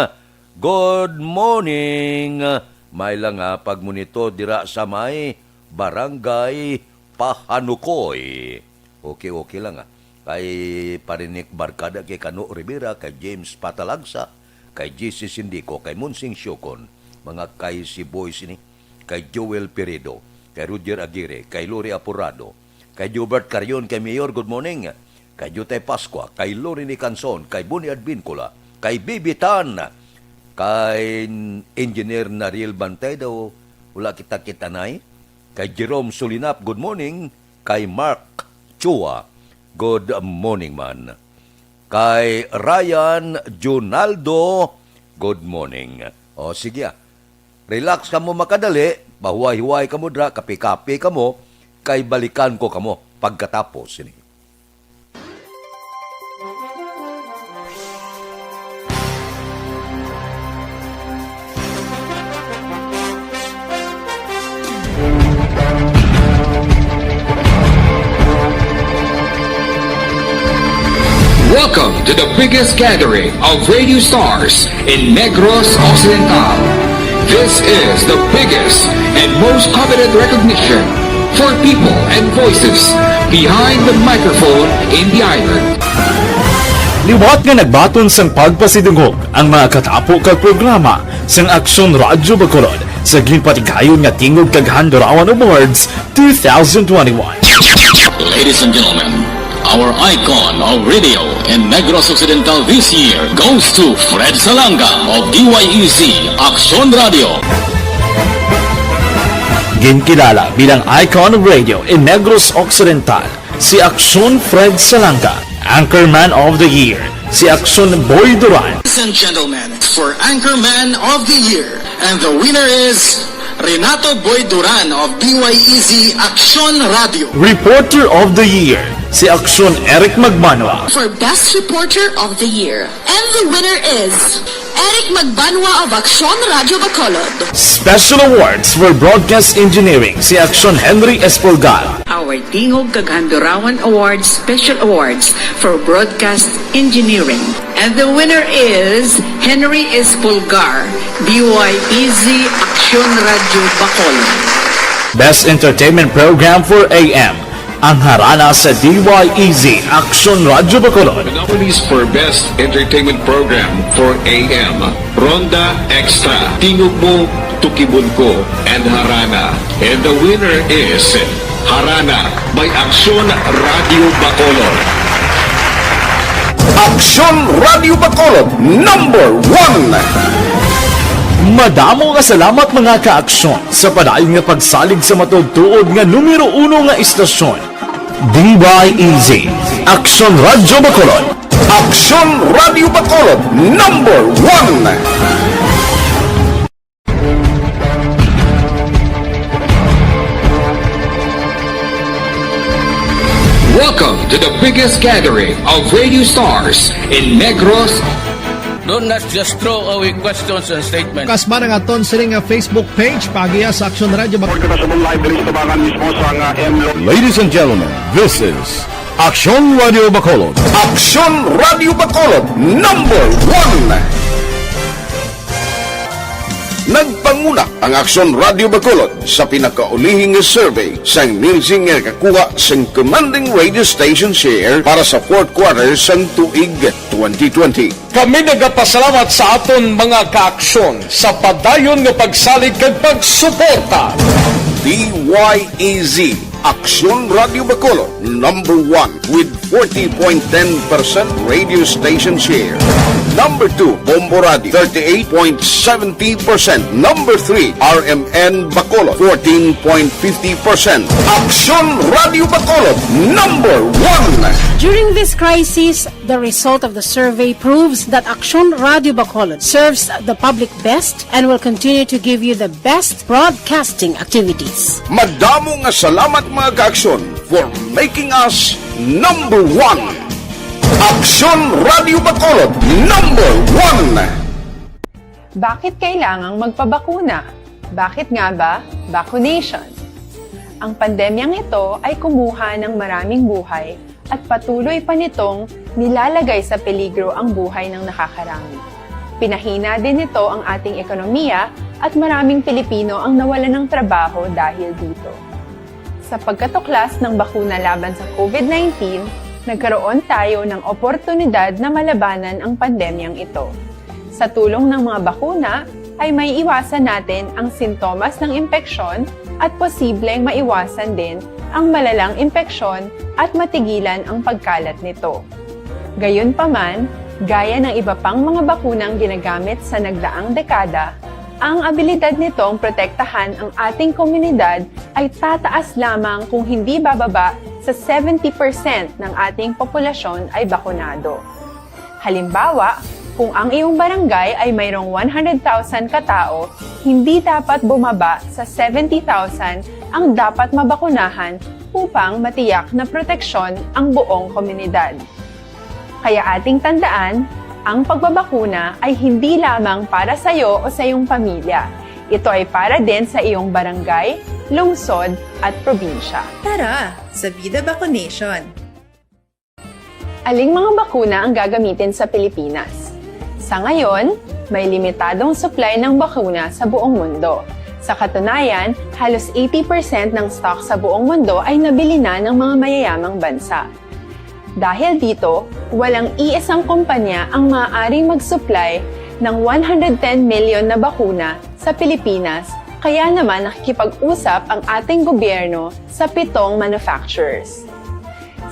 good morning. May lang pagmunito dira sa may Barangay Pahanukoy. Okay lang Kay Parinik Barkada, kay Kano Rivera, kay James Patalagsa, kay JC Sindico, kay Munsing Syokon, mga kay si Boy sini, kay Joel Peredo, kay Roger Aguirre, kay Lori Apurado, kay Jubert Carion, kay Mayor, good morning, kay Jutay Pascua, kay Lori Nicanson, kay Buni Advincula, kay Bibi Tan, kay Engineer Nariel Bantay daw, wala kita nay, kay Jerome Solinap, good morning, kay Mark Chua, good morning man. Kay Ryan Junaldo, good morning. O sige relax ka mo makadali, bahuay-huay ka mo dra, kape-kape ka mo, kay balikan ko ka mo pagkatapos ini. Welcome to the biggest gathering of radio stars in Negros Occidental. This is the biggest and most coveted recognition for people and voices behind the microphone in the island. Liwat nga nagbaton sang pagpasidungog ang mga katapo kag programa sang Aksyon Radyo Bacolod sa ginpatigayon nga Tingog kag Handurawan Awards 2021. Ladies and gentlemen, our icon of radio in Negros Occidental this year goes to Fred Salanga of DYEC Aksyon Radio. Ginkilala bilang icon of radio in Negros Occidental si Aksyon Fred Salanga. Anchorman of the Year, si Aksyon Boy Duran. Ladies and gentlemen, for Anchorman of the Year, and the winner is Renato Boy Duran of DYEC Aksyon Radio. Reporter of the Year, si Aksyon Eric Magbanwa. For Best Reporter of the Year, and the winner is Eric Magbanwa of Aksyon Radio Bacolod. Special Awards for Broadcast Engineering, si Aksyon Henry Espolgar. Our Tingog kag Handurawan Awards Special Awards for Broadcast Engineering. And the winner is Henry Espolgar, DYEC Aksyon Radio Bacolod. Best Entertainment Program for AM, ang harana sa DYEC Aksyon Radio Bacolod. The nominees for Best Entertainment Program for AM, Ronda Extra, Tingog Mo, Tukibon Ko, and Harana. And the winner is Harana by Aksyon Radio Bacolod. Aksyon Radio Bacolod #1. Madamo nga salamat mga kaaksyon sa padayon nga pagsalig sa matudtuod nga numero 1 nga istasyon. DYEC Aksyon Radio Bacolod. Aksyon Radio Bacolod #1. Welcome to the biggest gathering of radio stars in Negros. Don't just throw away questions and statements. Kasma ng aton sining nga Facebook page pagiya sa Aksyon Radio Bacolod. Ladies and gentlemen, this is Aksyon Radio Bacolod. Aksyon Radio Bacolod #1. Nagpanguna ang Aksyon Radio Bacolod sa pinakaulihing survey sang Nielsen nga kakuha sang commanding radio station share para sa fourth quarter sang tuig 2020. Kami nagapasalamat sa aton mga kaaksyon sa padayon nga pagsalig kag pagsuporta. DYEZ Aksyon Radio Bacolod #1 with 40.10% radio station share. Number 2, Bombo Radio, 38.70%. Number 3, RMN Bacolod, 14.50%. Aksyon Radio Bacolod #1. During this crisis, the result of the survey proves that Aksyon Radio Bacolod serves the public best and will continue to give you the best broadcasting activities. Madamo nga salamat mga kaaksyon for making us #1. Aksyon Radio Bacolod #1. Bakit kailangang magpabakuna? Bakit nga ba? Vaccination. Ang pandemyang ito ay kumuha ng maraming buhay at patuloy pa nitong nilalagay sa peligro ang buhay ng nakakarami. Pinahina din nito ang ating ekonomiya at maraming Pilipino ang nawalan ng trabaho dahil dito. Sa pagkatuklas ng bakuna laban sa COVID-19, nagkaroon tayo ng oportunidad na malabanan ang pandemyang ito. Sa tulong ng mga bakuna, ay may iwasan natin ang sintomas ng impeksyon at posibleng maiwasan din ang malalang impeksyon at matigilan ang pagkalat nito. Gayunpaman, gaya ng iba pang mga bakunang ginagamit sa nagdaang dekada, ang abilidad nitong protektahan ang ating komunidad ay tataas lamang kung hindi bababa sa 70% ng ating populasyon ay bakunado. Halimbawa, kung ang iyong barangay ay mayroong 100,000 katao, hindi dapat bumaba sa 70,000 ang dapat mabakunahan upang matiyak na proteksyon ang buong komunidad. Kaya ating tandaan, ang pagbabakuna ay hindi lamang para sa iyo o sa iyong pamilya. Ito ay para din sa iyong barangay, lungsod at probinsya. Tara, sa Vida Vaccination! Aling mga bakuna ang gagamitin sa Pilipinas? Sa ngayon, may limitadong supply ng bakuna sa buong mundo. Sa katunayan, halos 80% ng stock sa buong mundo ay nabili na ng mga mayayamang bansa. Dahil dito, walang iisang kumpanya ang maaaring mag-supply ng 110 million na bakuna sa Pilipinas, kaya naman nakikipag-usap ang ating gobyerno sa 7 manufacturers.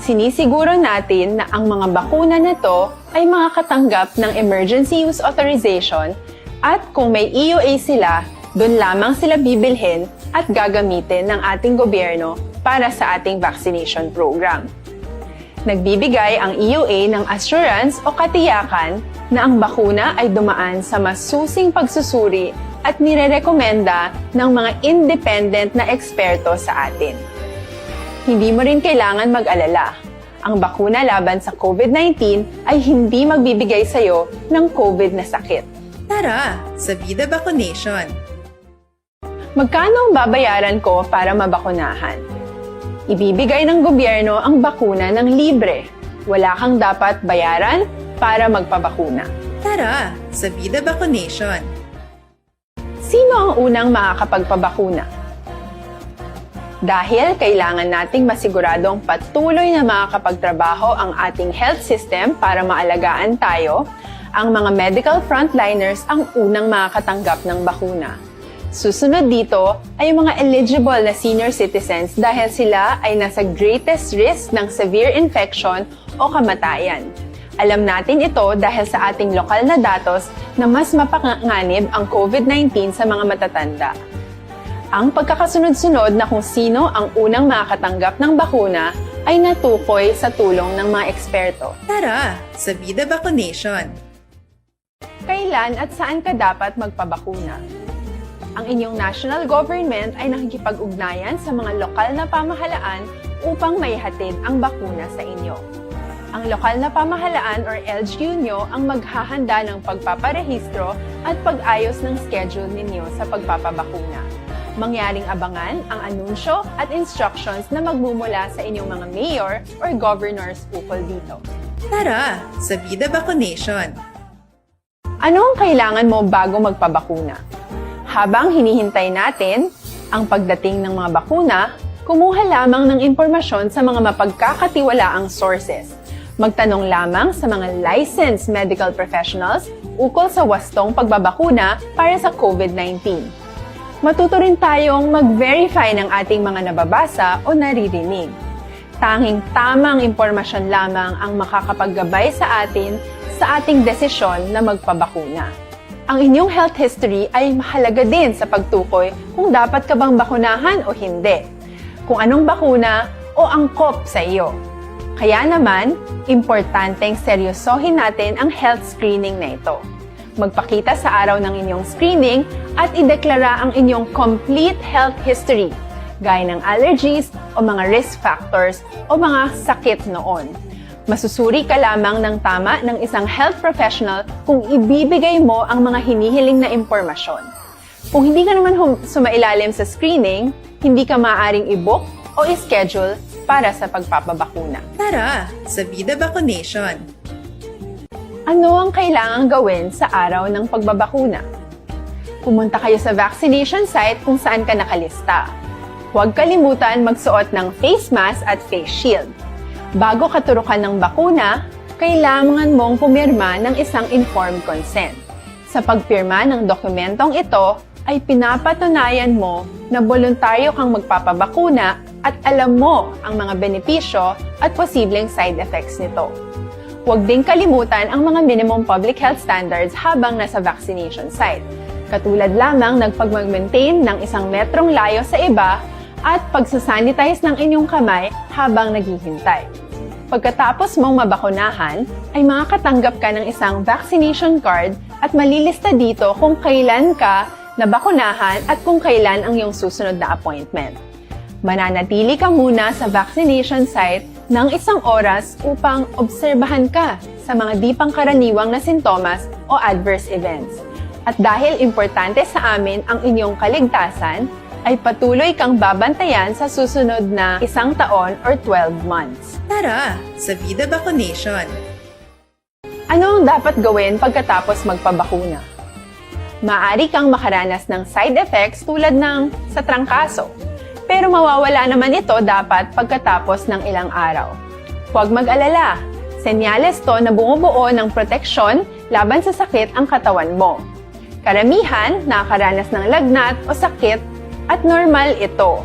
Sinisiguro natin na ang mga bakuna na to ay makakatanggap ng Emergency Use Authorization at kung may EUA sila, doon lamang sila bibilhin at gagamitin ng ating gobyerno para sa ating vaccination program. Nagbibigay ang EUA ng assurance o katiyakan na ang bakuna ay dumaan sa masusing pagsusuri at nirerekomenda ng mga independent na eksperto sa atin. Hindi mo rin kailangan mag-alala. Ang bakuna laban sa COVID-19 ay hindi magbibigay sa'yo ng COVID na sakit. Tara, sa Vida Vaccination! Magkano ang babayaran ko para mabakunahan? Ibibigay ng gobyerno ang bakuna ng libre. Wala kang dapat bayaran para magpabakuna. Tara, sa Vida Vaccination! Sino ang unang makakapagpabakuna? Dahil kailangan nating masiguradong patuloy na makakapagtrabaho ang ating health system para maalagaan tayo, ang mga medical frontliners ang unang makakatanggap ng bakuna. Susunod dito ay yung mga eligible na senior citizens dahil sila ay nasa greatest risk ng severe infection o kamatayan. Alam natin ito dahil sa ating lokal na datos na mas mapanganib ang COVID-19 sa mga matatanda. Ang pagkakasunod-sunod na kung sino ang unang makakatanggap ng bakuna ay natukoy sa tulong ng mga eksperto. Tara, sa Vida Vaccination! Kailan at saan ka dapat magpabakuna? Ang inyong national government ay nakikipag-ugnayan sa mga lokal na pamahalaan upang maihatid ang bakuna sa inyo. Ang lokal na pamahalaan or LGU nyo ang maghahanda ng pagpaparehistro at pag-ayos ng schedule ninyo sa pagpapabakuna. Mangyaring abangan ang anunsyo at instructions na magmumula sa inyong mga mayor or governors ukol dito. Tara, sa Vida Vaccination! Ano ang kailangan mo bago magpabakuna? Habang hinihintay natin ang pagdating ng mga bakuna, kumuha lamang ng impormasyon sa mga mapagkakatiwalaang sources. Magtanong lamang sa mga licensed medical professionals ukol sa wastong pagbabakuna para sa COVID-19. Matuto rin tayong mag-verify ng ating mga nababasa o naririnig. Tanging tamang impormasyon lamang ang makakapaggabay sa atin sa ating desisyon na magpabakuna. Ang inyong health history ay mahalaga din sa pagtukoy kung dapat ka bang bakunahan o hindi, kung anong bakuna o angkop sa iyo. Kaya naman, importanteng seryosohin natin ang health screening na ito. Magpakita sa araw ng inyong screening at ideklara ang inyong complete health history, gaya ng allergies o mga risk factors o mga sakit noon. Masusuri ka lamang ng tama ng isang health professional kung ibibigay mo ang mga hinihiling na impormasyon. Kung hindi ka naman sumailalim sa screening, hindi ka maaaring i-book o i-schedule para sa pagpapabakuna. Tara, sa Vida Vaccination! Ano ang kailangang gawin sa araw ng pagbabakuna? Pumunta kayo sa vaccination site kung saan ka nakalista. Huwag kalimutan magsuot ng face mask at face shield. Bago ka turukan ng bakuna, kailangan mong pumirma ng isang informed consent. Sa pagpirma ng dokumentong ito, ay pinapatunayan mo na voluntaryo kang magpapabakuna at alam mo ang mga benepisyo at posibleng side effects nito. Huwag din kalimutan ang mga minimum public health standards habang nasa vaccination site. Katulad lamang nagpag-maintain ng 1 metrong layo sa iba at pagsasanitize ng inyong kamay habang naghihintay. Pagkatapos mong mabakunahan, ay makakatanggap ka ng isang vaccination card at malilista dito kung kailan ka nabakunahan at kung kailan ang iyong susunod na appointment. Mananatili ka muna sa vaccination site ng 1 oras upang obserbahan ka sa mga di pangkaraniwang na sintomas o adverse events. At dahil importante sa amin ang inyong kaligtasan, ay patuloy kang babantayan sa susunod na 1 taon or 12 months. Tara, sa Vida Vaccination! Ano ang dapat gawin pagkatapos magpabakuna? Maaari kang makaranas ng side effects tulad ng sa trangkaso. Pero mawawala naman ito dapat pagkatapos ng ilang araw. Huwag mag-alala. Senyales to na bumubuo ng proteksyon laban sa sakit ang katawan mo. Karamihan nakakaranas ng lagnat o sakit at normal ito.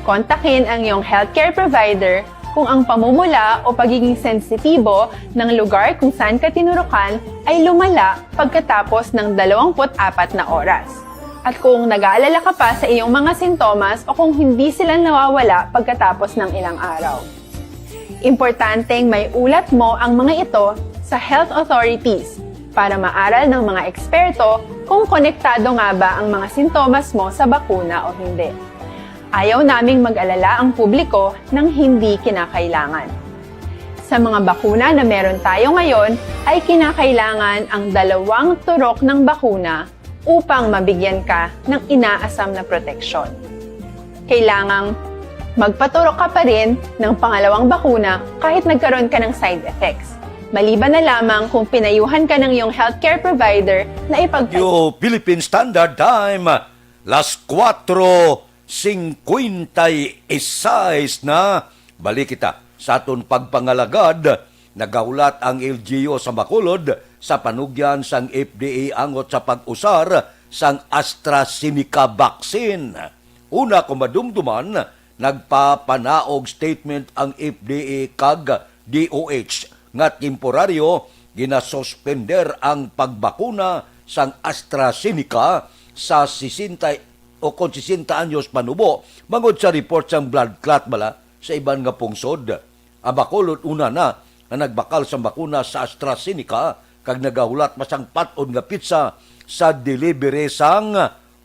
Kontakin ang iyong healthcare provider kung ang pamumula o pagiging sensitibo ng lugar kung saan ka tinurukan ay lumala pagkatapos ng 24 na oras. At kung nag-aalala ka pa sa iyong mga sintomas o kung hindi sila nawawala pagkatapos ng ilang araw. Importanteng may ulat mo ang mga ito sa health authorities para maaral ng mga eksperto kung konektado nga ba ang mga sintomas mo sa bakuna o hindi. Ayaw naming mag-alala ang publiko ng hindi kinakailangan. Sa mga bakuna na meron tayo ngayon, ay kinakailangan ang 2 turok ng bakuna upang mabigyan ka ng inaasam na proteksyon. Kailangang magpaturok ka pa rin ng pangalawang bakuna kahit nagkaroon ka ng side effects. Maliban na lamang kung pinayuhan ka ng iyong healthcare provider na Yo Philippine Standard Time, las 4:56 na. Balik kita sa aton pagpangalagad. Nagaulat ang LGU sa Bacolod sa panugyan sang FDA angot sa pag-usar sang AstraZeneca vaccine. Una kung madumduman, nagpapanaog statement ang FDA kag DOH nga temporaryo ginasuspender ang pagbakuna sang AstraZeneca sa 60 anyos panubo bangod sa report sang blood clot bala sa iban nga pungsod. Ang Bacolod una na nagbakal sa bakuna sa AstraZeneca kag nagahulat masang pat-on nga pizza sa delivery sang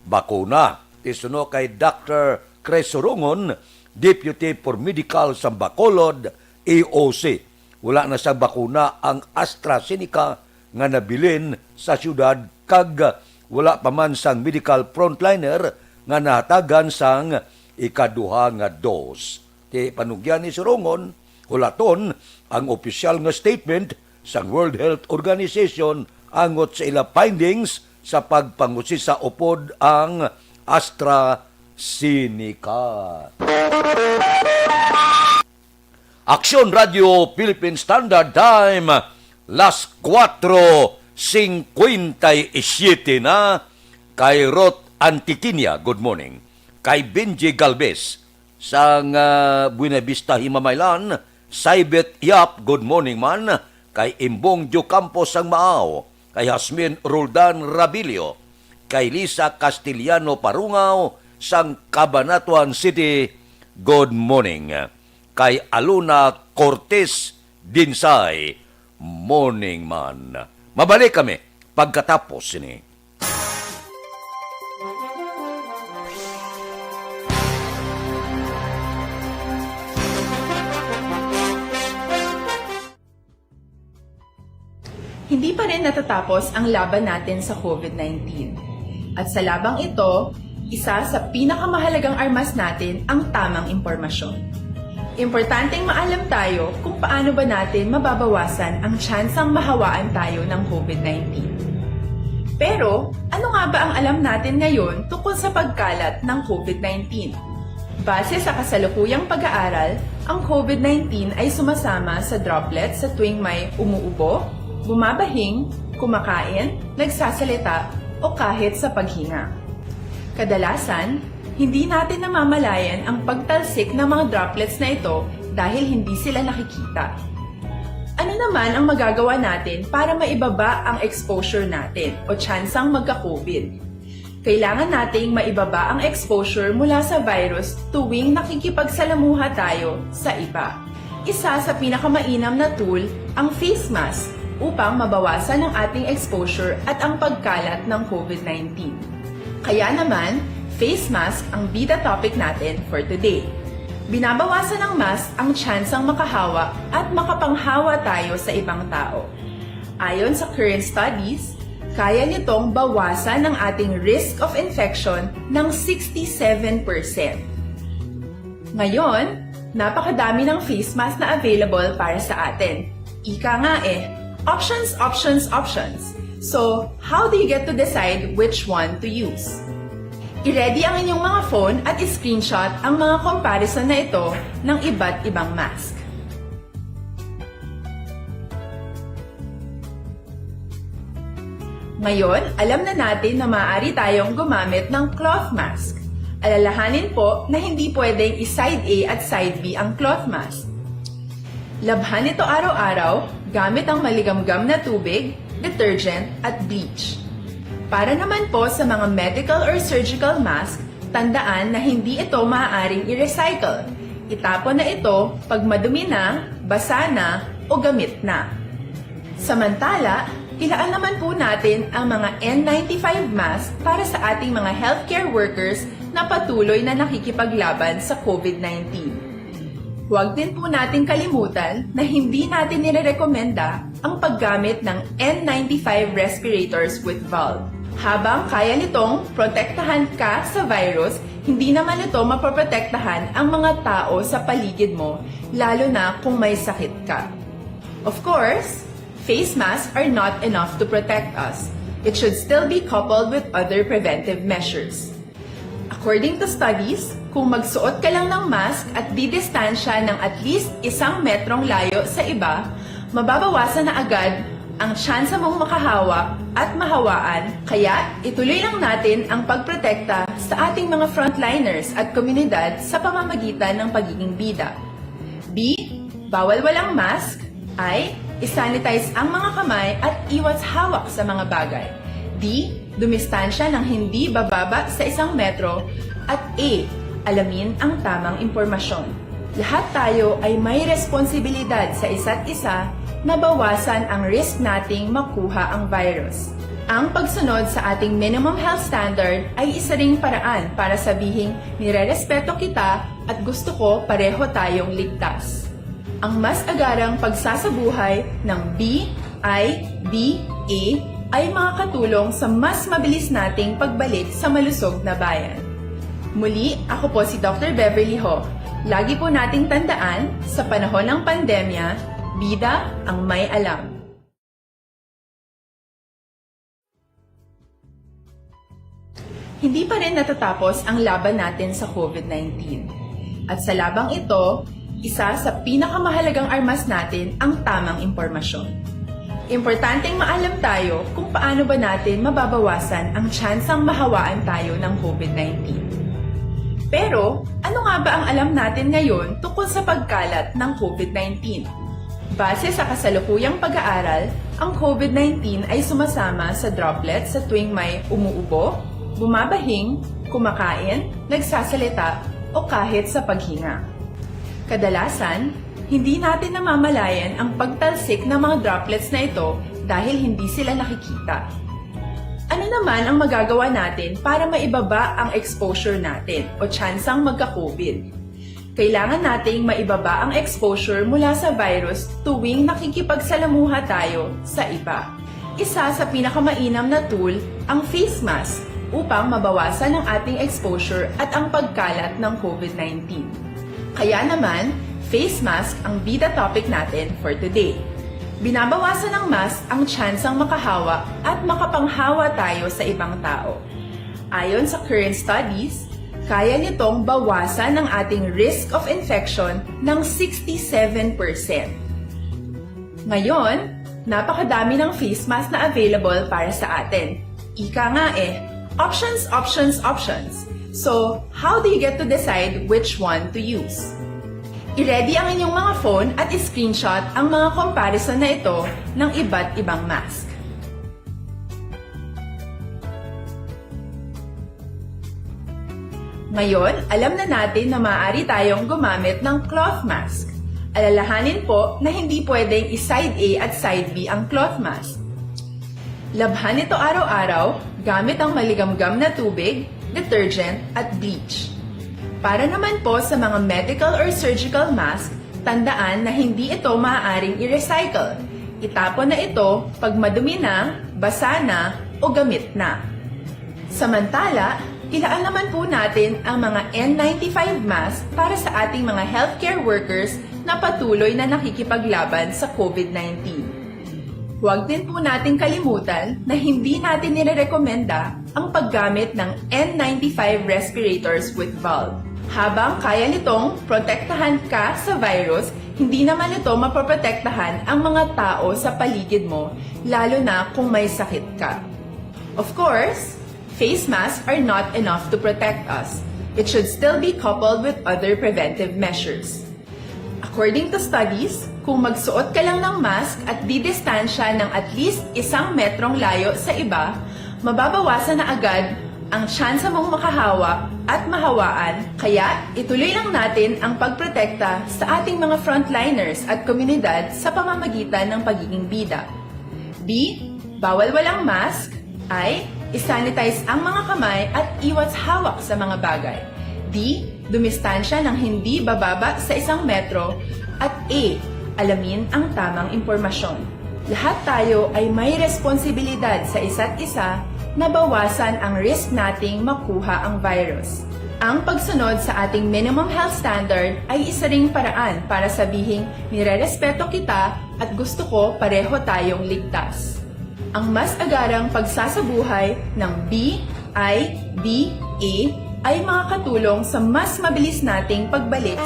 bakuna. Isuno kay Dr. Cresorongon, Deputy for Medical sa Bacolod, AOC. Wala na sa bakuna ang AstraZeneca nga nabilin sa syudad kag wala pa man sang medical frontliner nga nahatagan sang ikaduha nga dose. Ti panugyan ni Sorongon, hulaton ang opisyal nga statement sang World Health Organization angot sa ila findings sa pagpangusi sa upod ang AstraZeneca. Aksyon Radio Philippine Standard Time, las 4:57 na. Kay Rot Antiquinia, good morning. Kay Benji Galvez, sang Buena Vista, Himamaylan. Saibet Yap, good morning man. Kay Imbong Diocampo sang Maaw. Kay Hasmin Roldan Rabilio. Kay Lisa Castellano Parungaw sang Cabanatuan City, good morning. Kay Aluna Cortez Dinsay, morning man. Mabalik kami pagkatapos ini. Hindi pa rin natatapos ang laban natin sa COVID-19. At sa labang ito, isa sa pinakamahalagang armas natin ang tamang impormasyon. Importanteng maalam tayo kung paano ba natin mababawasan ang tsansang mahawaan tayo ng COVID-19. Pero, ano nga ba ang alam natin ngayon tungkol sa pagkalat ng COVID-19? Base sa kasalukuyang pag-aaral, ang COVID-19 ay sumasama sa droplets sa tuwing may umuubo, bumabahing, kumakain, nagsasalita, o kahit sa paghinga. Kadalasan, hindi natin namamalayan ang pagtalsik ng mga droplets na ito dahil hindi sila nakikita. Ano naman ang magagawa natin para maibaba ang exposure natin o tsansang magka-COVID? Kailangan nating maibaba ang exposure mula sa virus tuwing nakikipagsalamuha tayo sa iba. Isa sa pinakamainam na tool ang face mask upang mabawasan ang ating exposure at ang pagkalat ng COVID-19. Kaya naman, face mask ang bida topic natin for today. Binabawasan ng mask ang tsansang makahawa at makapanghawa tayo sa ibang tao. Ayon sa current studies, kaya nitong bawasan ang ating risk of infection ng 67%. Ngayon, napakadami ng face mask na available para sa atin. Ika nga options, options, options. So, how do you get to decide which one to use? I-ready ang inyong mga phone at i-screenshot ang mga comparison na ito ng iba't ibang mask. Ngayon, alam na natin na maaari tayong gumamit ng cloth mask. Alalahanin po na hindi pwedeng i-side A at side B ang cloth mask. Labhan ito araw-araw gamit ang maligamgam na tubig, detergent at bleach. Para naman po sa mga medical or surgical mask, tandaan na hindi ito maaaring i-recycle. Itapon na ito pag madumi na, basa na o gamit na. Samantala, ilaan naman po natin ang mga N95 mask para sa ating mga healthcare workers na patuloy na nakikipaglaban sa COVID-19. Huwag din po nating kalimutan na hindi natin nirerekomenda ang paggamit ng N95 respirators with valve. Habang kaya nitong protektahan ka sa virus, hindi naman ito mapoprotektahan ang mga tao sa paligid mo, lalo na kung may sakit ka. Of course, face masks are not enough to protect us. It should still be coupled with other preventive measures. According to studies, kung magsuot ka lang ng mask at didistansya ng at least 1 metrong layo sa iba, mababawasan na agad ang tsansa mong makahawak at mahawaan, kaya ituloy lang natin ang pagprotekta sa ating mga frontliners at komunidad sa pamamagitan ng pagiging bida. B. Bawal walang mask. I. Isanitize ang mga kamay at iwas hawak sa mga bagay. D. Dumistansya ng hindi bababa sa 1 metro. At A. Alamin ang tamang impormasyon. Lahat tayo ay may responsibilidad sa isa't isa na bawasan ang risk nating makuha ang virus. Ang pagsunod sa ating minimum health standard ay isa ring paraan para sabihing nirerespeto kita at gusto ko pareho tayong ligtas. Ang mas agarang pagsasabuhay ng B, I, D, A ay makakatulong sa mas mabilis nating pagbalik sa malusog na bayan. Muli, ako po si Dr. Beverly Ho. Lagi po nating tandaan, sa panahon ng pandemya, bida ang may alam. Hindi pa rin natatapos ang laban natin sa COVID-19. At sa labang ito, isa sa pinakamahalagang armas natin ang tamang impormasyon. Importanteng maalam tayo kung paano ba natin mababawasan ang tsansang mahawaan tayo ng COVID-19. Pero, ano nga ba ang alam natin ngayon tungkol sa pagkalat ng COVID-19? Base sa kasalukuyang pag-aaral, ang COVID-19 ay sumasama sa droplets sa tuwing may umuubo, bumabahing, kumakain, nagsasalita, o kahit sa paghinga. Kadalasan, hindi natin namamalayan ang pagtalsik ng mga droplets na ito dahil hindi sila nakikita. Ano naman ang magagawa natin para maibaba ang exposure natin o tsansang magka-COVID? Kailangan nating maibaba ang exposure mula sa virus tuwing nakikipagsalamuha tayo sa iba. Isa sa pinakamainam na tool ang face mask upang mabawasan ang ating exposure at ang pagkalat ng COVID-19. Kaya naman, face mask ang bida topic natin for today. Binabawasan ng mask ang tsansang makahawa at makapanghawa tayo sa ibang tao. Ayon sa current studies, kaya nitong bawasan ang ating risk of infection ng 67%. Ngayon, napakadami ng face mask na available para sa atin. Ika nga options, options, options. So, how do you get to decide which one to use? I-ready ang inyong mga phone at i-screenshot ang mga comparison na ito ng iba't ibang mask. Ngayon, alam na natin na maaari tayong gumamit ng cloth mask. Alalahanin po na hindi pwedeng i-side A at side B ang cloth mask. Labhan ito araw-araw gamit ang maligamgam na tubig, detergent at bleach. Para naman po sa mga medical or surgical mask, tandaan na hindi ito maaaring i-recycle. Itapon na ito pag madumi na, basa na o gamit na. Samantala, ilaan naman po natin ang mga N95 mask para sa ating mga healthcare workers na patuloy na nakikipaglaban sa COVID-19. Huwag din po nating kalimutan na hindi natin nirerekomenda ang paggamit ng N95 respirators with valve. Habang kaya nitong protektahan ka sa virus, hindi naman ito mapoprotektahan ang mga tao sa paligid mo, lalo na kung may sakit ka. Of course, face masks are not enough to protect us. It should still be coupled with other preventive measures. According to studies, kung magsuot ka lang ng mask at didistansya ng at least 1 metrong layo sa iba, mababawasan na agad ang tsansa mong makahawak at mahawaan, kaya ituloy lang natin ang pagprotekta sa ating mga frontliners at komunidad sa pamamagitan ng pagiging bida. B. Bawal walang mask. I. Isanitize ang mga kamay at iwas hawak sa mga bagay. D. Dumistansya ng hindi bababa sa 1 metro. At A. Alamin ang tamang impormasyon. Lahat tayo ay may responsibilidad sa isa't isa na bawasan ang risk nating makuha ang virus. Ang pagsunod sa ating minimum health standard ay isa ring paraan para sabihing nirerespeto kita at gusto ko pareho tayong ligtas. Ang mas agarang pagsasabuhay ng B, I, D, A ay makakatulong sa mas mabilis nating pagbalik.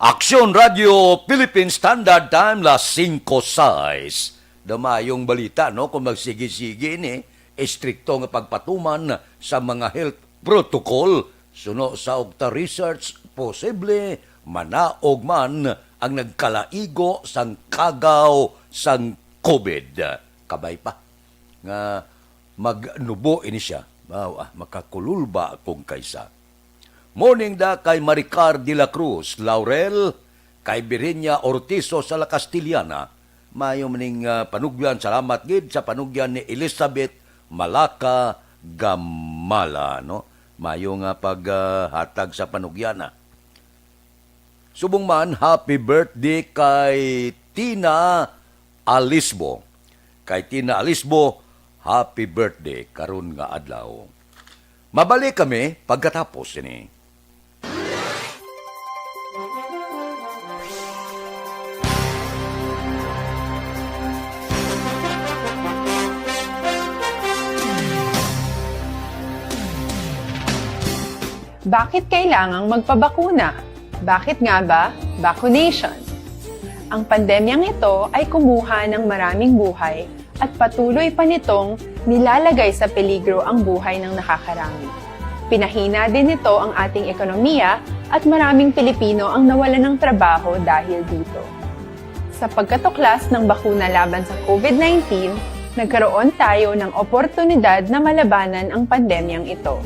Aksyon Radio Philippine Standard Time, las 5:06. Damayong balita, no? Kung magsigi-sige ni, estrikto nga pagpatuman sa mga health protocol. Suno sa Okta Research, posible manaog man ang nagkalaigo sang kagaw sang COVID. Kabay pa nga magnubo ini siya. Makakululba kung kaysa. Morning da kay Maricar de la Cruz, Laurel, kay Birenia Ortizo sa La Castillana. Mayo maning panugyan, salamat gid sa panugyan ni Elizabeth Malaka Gamala, no? Mayo nga paghatag sa panugyana. Subong man, happy birthday kay Tina Alisbo. Kay Tina Alisbo, happy birthday karon nga adlaw. Mabalik kami pagkatapos ini. Bakit kailangang magpabakuna? Bakit nga ba vaccination? Ang pandemyang ito ay kumuha ng maraming buhay at patuloy pa nitong nilalagay sa peligro ang buhay ng nakakarami. Pinahina din nito ang ating ekonomiya at maraming Pilipino ang nawalan ng trabaho dahil dito. Sa pagkatuklas ng bakuna laban sa COVID-19, nagkaroon tayo ng oportunidad na malabanan ang pandemyang ito.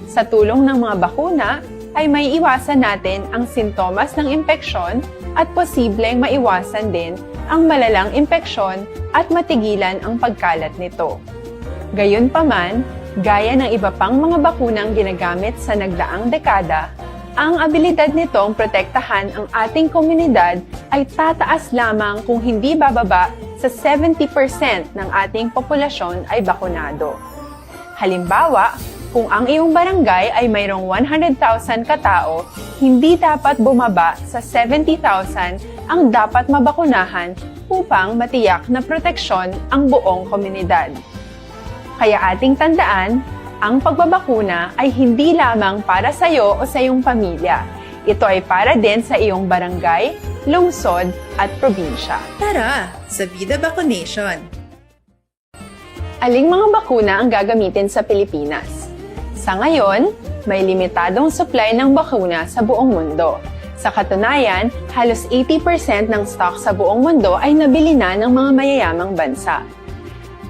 Sa tulong ng mga bakuna, ay may iwasan natin ang sintomas ng impeksyon at posibleng maiwasan din ang malalang impeksyon at matigilan ang pagkalat nito. Gayunpaman, gaya ng iba pang mga bakunang ginagamit sa nagdaang dekada, ang abilidad nitong protektahan ang ating komunidad ay tataas lamang kung hindi bababa sa 70% ng ating populasyon ay bakunado. Halimbawa, kung ang iyong barangay ay mayroong 100,000 katao, hindi dapat bumaba sa 70,000 ang dapat mabakunahan upang matiyak na proteksyon ang buong komunidad. Kaya ating tandaan, ang pagbabakuna ay hindi lamang para sa iyo o sa iyong pamilya. Ito ay para din sa iyong barangay, lungsod at probinsya. Tara, sa Vida Vaccination! Aling mga bakuna ang gagamitin sa Pilipinas? Sa ngayon, may limitadong supply ng bakuna sa buong mundo. Sa katunayan, halos 80% ng stock sa buong mundo ay nabili na ng mga mayayamang bansa.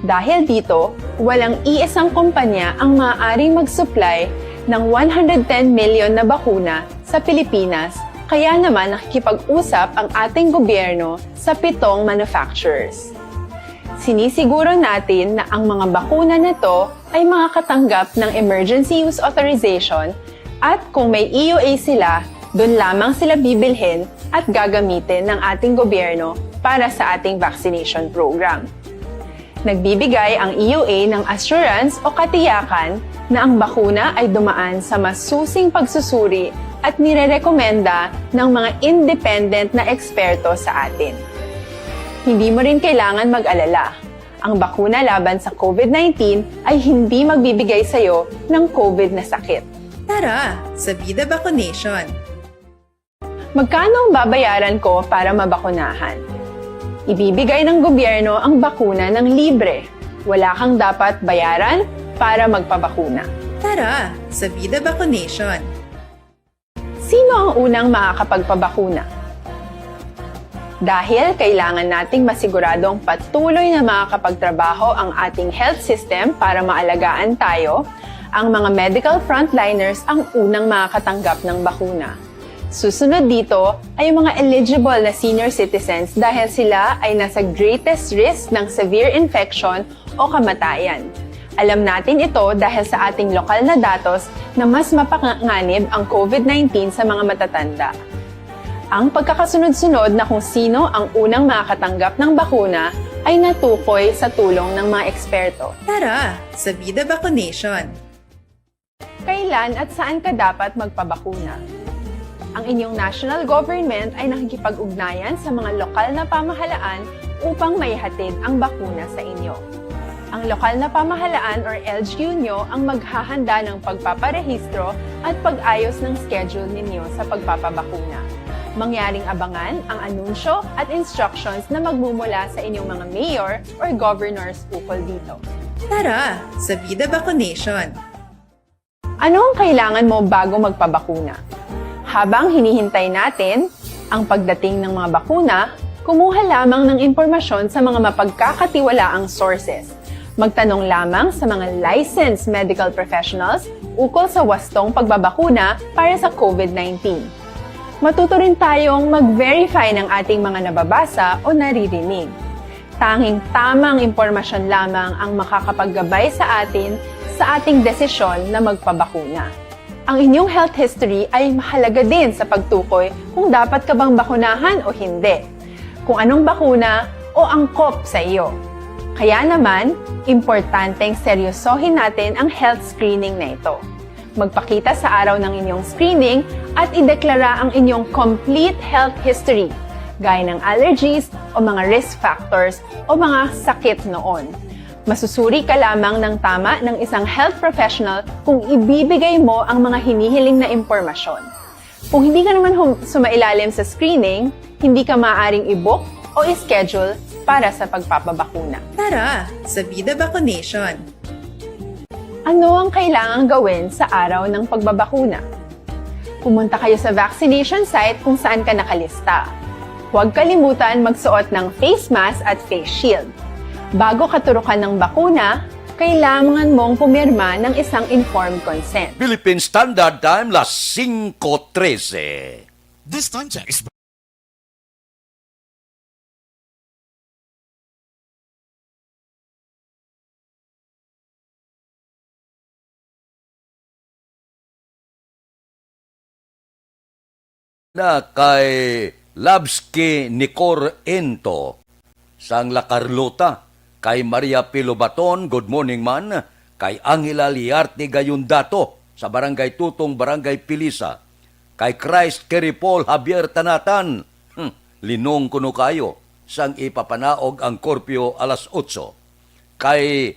Dahil dito, walang iisang kumpanya ang maaaring mag-supply ng 110 million na bakuna sa Pilipinas, kaya naman nakikipag-usap ang ating gobyerno sa 7 manufacturers. Sinisiguro natin na ang mga bakuna na ito ay makakatanggap ng Emergency Use Authorization at kung may EUA sila, doon lamang sila bibilhin at gagamitin ng ating gobyerno para sa ating vaccination program. Nagbibigay ang EUA ng assurance o katiyakan na ang bakuna ay dumaan sa masusing pagsusuri at nirerekomenda ng mga independent na eksperto sa atin. Hindi mo rin kailangan mag-alala. Ang bakuna laban sa COVID-19 ay hindi magbibigay sa'yo ng COVID na sakit. Tara, sa Vida Vaccination! Magkano ang babayaran ko para mabakunahan? Ibibigay ng gobyerno ang bakuna ng libre. Wala kang dapat bayaran para magpabakuna. Tara, sa Vida Vaccination! Sino ang unang makakapagpabakuna? Dahil kailangan nating masiguradong patuloy na makakapagtrabaho ang ating health system para maalagaan tayo, ang mga medical frontliners ang unang makakatanggap ng bakuna. Susunod dito ay yung mga eligible na senior citizens dahil sila ay nasa greatest risk ng severe infection o kamatayan. Alam natin ito dahil sa ating lokal na datos na mas mapanganib ang COVID-19 sa mga matatanda. Ang pagkakasunod-sunod na kung sino ang unang makakatanggap ng bakuna ay natukoy sa tulong ng mga eksperto. Tara, sa Vida Vaccination! Kailan at saan ka dapat magpabakuna? Ang inyong national government ay nakikipag-ugnayan sa mga lokal na pamahalaan upang maihatid ang bakuna sa inyo. Ang lokal na pamahalaan or LGU nyo ang maghahanda ng pagpaparehistro at pag-ayos ng schedule ninyo sa pagpapabakuna. Mangyaring abangan ang anunsyo at instructions na magmumula sa inyong mga mayor or governors ukol dito. Tara, sa Vida Vaccination! Ano ang kailangan mo bago magpabakuna? Habang hinihintay natin ang pagdating ng mga bakuna, kumuha lamang ng impormasyon sa mga mapagkakatiwalaang sources. Magtanong lamang sa mga licensed medical professionals ukol sa wastong pagbabakuna para sa COVID-19. Matuto rin tayong mag-verify ng ating mga nababasa o naririnig. Tanging tamang impormasyon lamang ang makakapaggabay sa atin sa ating desisyon na magpabakuna. Ang inyong health history ay mahalaga din sa pagtukoy kung dapat ka bang bakunahan o hindi, kung anong bakuna o angkop sa iyo. Kaya naman, importanteng seryosohin natin ang health screening na ito. Magpakita sa araw ng inyong screening at ideklara ang inyong complete health history, gaya ng allergies o mga risk factors o mga sakit noon. Masusuri ka lamang ng tama ng isang health professional kung ibibigay mo ang mga hinihiling na impormasyon. Kung hindi ka naman sumailalim sa screening, hindi ka maaaring i-book o i-schedule para sa pagpapabakuna. Tara, sa Vida Vaccination! Ano ang kailangang gawin sa araw ng pagbabakuna? Pumunta kayo sa vaccination site kung saan ka nakalista. Huwag kalimutan magsuot ng face mask at face shield. Bago katurukan ng bakuna, kailangan mong pumirma ng isang informed consent. Philippine Standard Time, las 5:13. This time check is na kay Labski Nicor Ento sang La Carlota, kay Maria Pilobaton, good morning man, kay Angela Liarte Gayundato sa Barangay Tutong, Barangay Pilisa, kay Christ Keripol Javier Tanatan, linong kuno kayo, sang ipapanaog ang korpyo alas 8, kay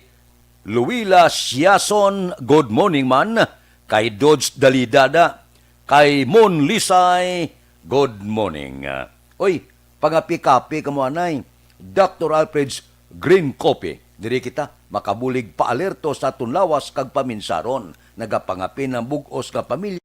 Luila Siason, good morning man, kay Dodge Dalidada, kay Mon Lisay, good morning. Oy, pangapi-kapi kamo anay, Dr. Alfred's Green Coffee. Diri kita makabulig pa-alerto sa tunlawas kag paminsaron. Nagapangapin ng bugos nga pamilya.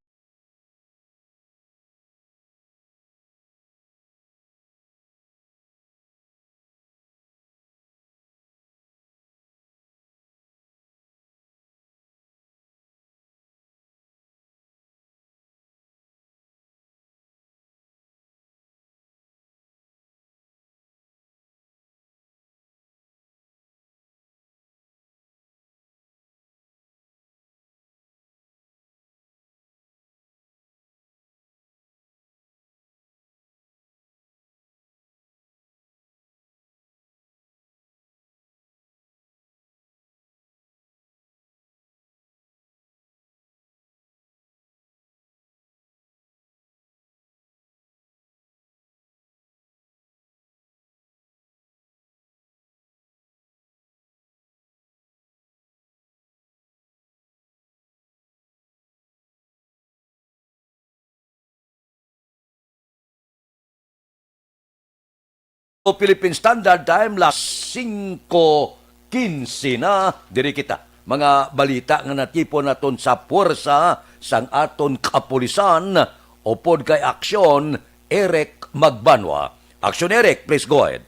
Philippine Standard Time, las 5:15 na, diri kita. Mga balita nga natipon naton sa puwersa sang aton kapulisan upod kay aksyon, Eric Magbanwa. Aksyon, Eric, please go ahead.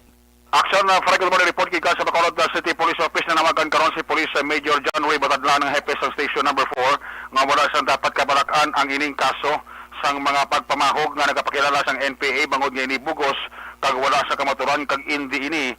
Aksyon na Fred, mo report kika sa Bacolod City Police Office na namagan karon si Police Major John Ray Batadlan ng hepe sa Station Number 4 nga wala sang dapat kabalakan ang ining kaso sang mga pagpamahog nga nagapakilala sang NPA bangod nga ini bugos kag wala sa kamaturan kag hindi ini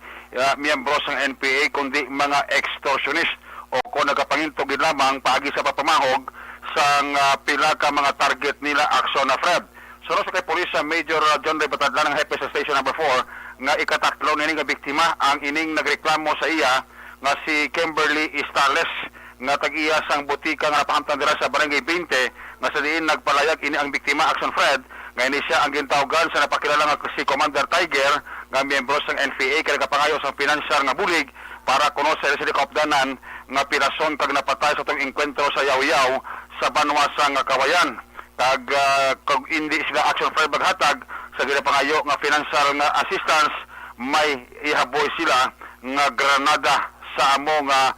miyembro sang NPA kundi mga extortionist o kung nagapangintog gid lamang paagi sa pagpamahog sang pila ka mga target nila aksyon na Fred. So sa kay Police Major John Ray Batadlan ng hepe sa Station Number 4 nga ikatatlo nining nga biktima ang ining nagreklamo sa iya nga si Kimberly Istales nga tag-iya sang butika nga napahamtang dira sa Barangay 20 nga sa diin nagpalayag ini ang biktima Action Fred nga ini siya ang gintawgan sa napakilala nga si Commander Tiger nga miyembro sang NPA kay nagapangayo sang pinansyal nga bulig para kuno sa helikopdanan nga pirason kag napatay sa tong engkwentro sa Yaw-Yaw sa Banwa sang Kawayan kag kung hindi sila Action Fred maghatag sa ginapangayo nga financial nga assistance may ihaboy sila nga granada sa amo nga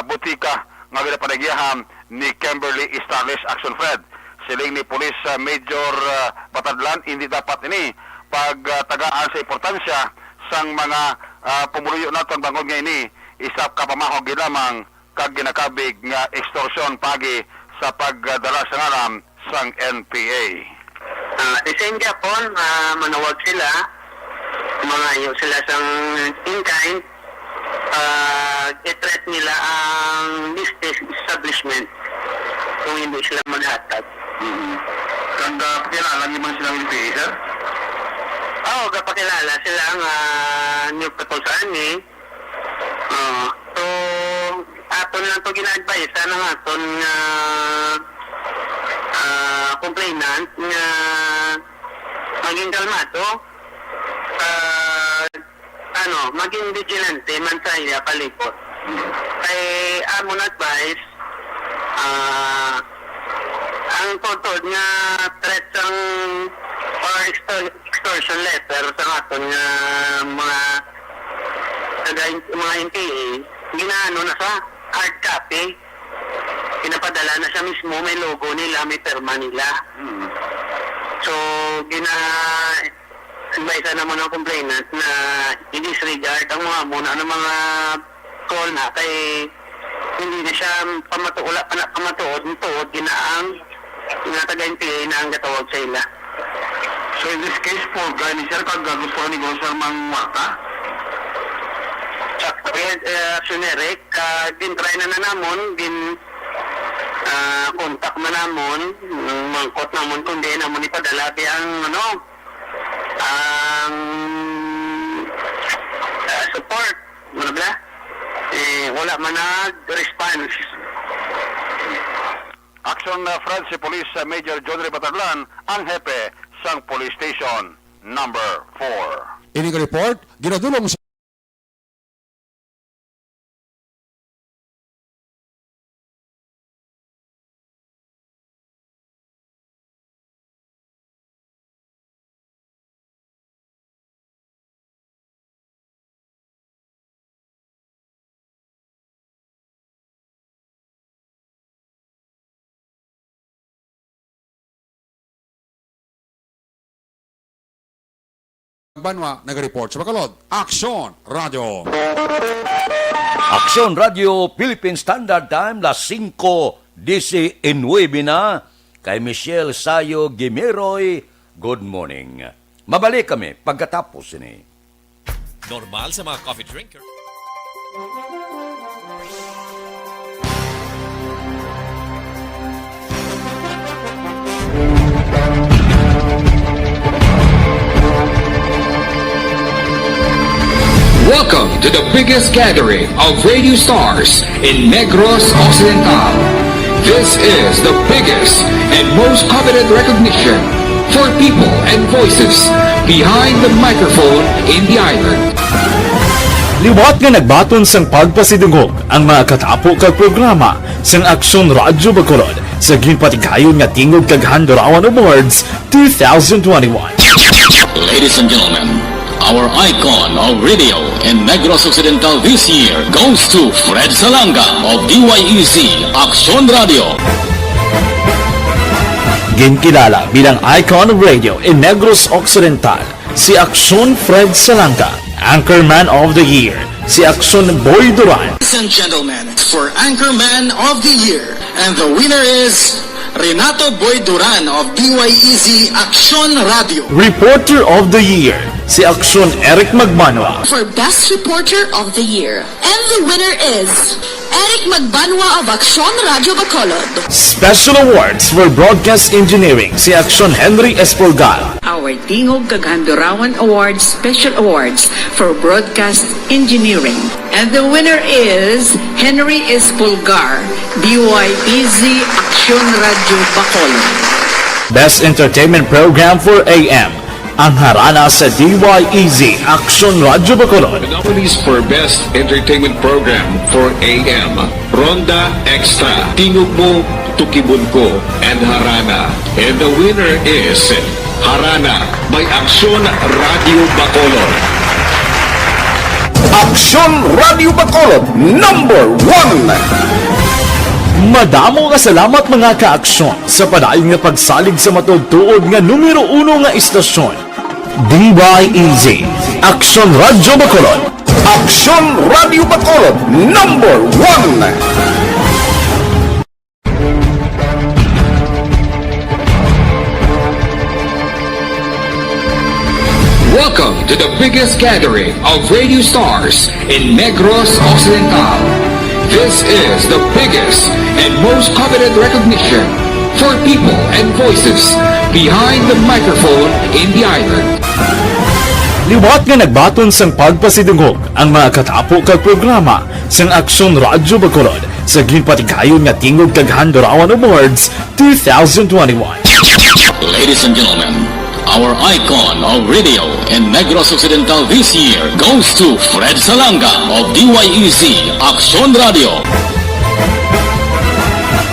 butika nga ginapanagyahan ni Kimberly Istales Action Fred. Siling ni Police Major Batadlan hindi dapat ini pagtagaan sa importansya sang mga pumuluyo naton bangod nga ini isap ka pamahog lamang kag ginakabig nga extortion pagi sa pagdala sa ngalan sang NPA. Design Japon, manawag sila, mangayo sila sang in-kind, i-threat nila ang business establishment kung hindi sila maghatag. Kanda pakilala niyo man silang NPA, sir? Oo, kapakilala sila ang new katulsaan eh. So, aton lang ito gina-advise, sana nga aton complainant nga maging kalmado, maging vigilante man sa iya palipot. Kay amon advice, ang totod nga threats ang or extortion letter sa aton nga mga NPA, ginaano na sa hard copy. Pinapadala na siya mismo, may logo nila, may perma nila. So, advise naman ng complainant na i-disregard ang mga muna ng mga call na kay hindi na siya pamatuod ginaang taga-NPA na ang katawag sa ila. So in this case po, gani sir, kag gusto ni Gonzalo Mangwata? Suneric, try na namon, kontak na namon, mangkot namon kundi namon ipadala ang ang support, wala man response. Action Fred, si Police Major John Ray Batadlan, ang hepe sang Police Station Number 4. Ini report, ginadulong Banwa nag-report sa Bacolod. Aksyon Radio. Aksyon Radio Philippine Standard Time, las 5:19 na. Kay Michelle Sayo Gimeroy, good morning. Mabalik kami pagkatapos ini. Normal sa mga coffee drinker. Welcome to the biggest gathering of radio stars in Negros Occidental. This is the biggest and most coveted recognition for people and voices behind the microphone in the island. Liwat nga nagbaton sang pagpasidungog ang mga katapo kag programa sang Aksyon Radyo Bacolod sa ginpatigayon nga tingog kag Handurawan Awards 2021. Ladies and gentlemen, Our icon of radio in Negros Occidental this year goes to Fred Salanga of DYEZ Action Radio. Ginkilala bilang icon of radio in Negros Occidental, si Action Fred Salanga. Anchorman of the Year, si Action Boy Duran. Ladies and gentlemen, for Anchorman of the Year, and the winner is Renato Boy Duran of DYEZ Action Radio. Reporter of the Year, si Action Eric Magmanwa. For Best Reporter of the Year. And the winner is Eric Magbanwa of Action Radio Bacolod. Special awards for broadcast engineering, si Action Henry Espolgar. Our Tingog Kaghandurawan Awards Special Awards for Broadcast Engineering. And the winner is Henry Espolgar, DYEZ Action Radio Bacolod. Best entertainment program for AM, ang harana sa DYEZ Action Radio Bacolod. Nominees for Best Entertainment Program for AM, Ronda Extra, Tingog Mo, Tukibon Ko, and Harana. And the winner is Harana by Action Radio Bacolod. Action Radio Bacolod, number 1. Madamo nga salamat mga ka-aksyon sa padayon nga pagsalig sa matugtuod nga numero 1 nga istasyon. DYEZ Action Radio Bacolod. Action Radio Bacolod, number 1. Welcome to the biggest gathering of radio stars in Negros Occidental. This is the biggest and most coveted recognition for people and voices behind the microphone in the island. Liwat nga nagbaton sang pagpasidungog ang mga katapo kag programa sang Action Radio Bacolod sa ginpatigayon nga Tingog kag Handurawan Awards 2021. Ladies and gentlemen, our icon of radio in Negros Occidental this year goes to Fred Salanga of DYEZ Action Radio.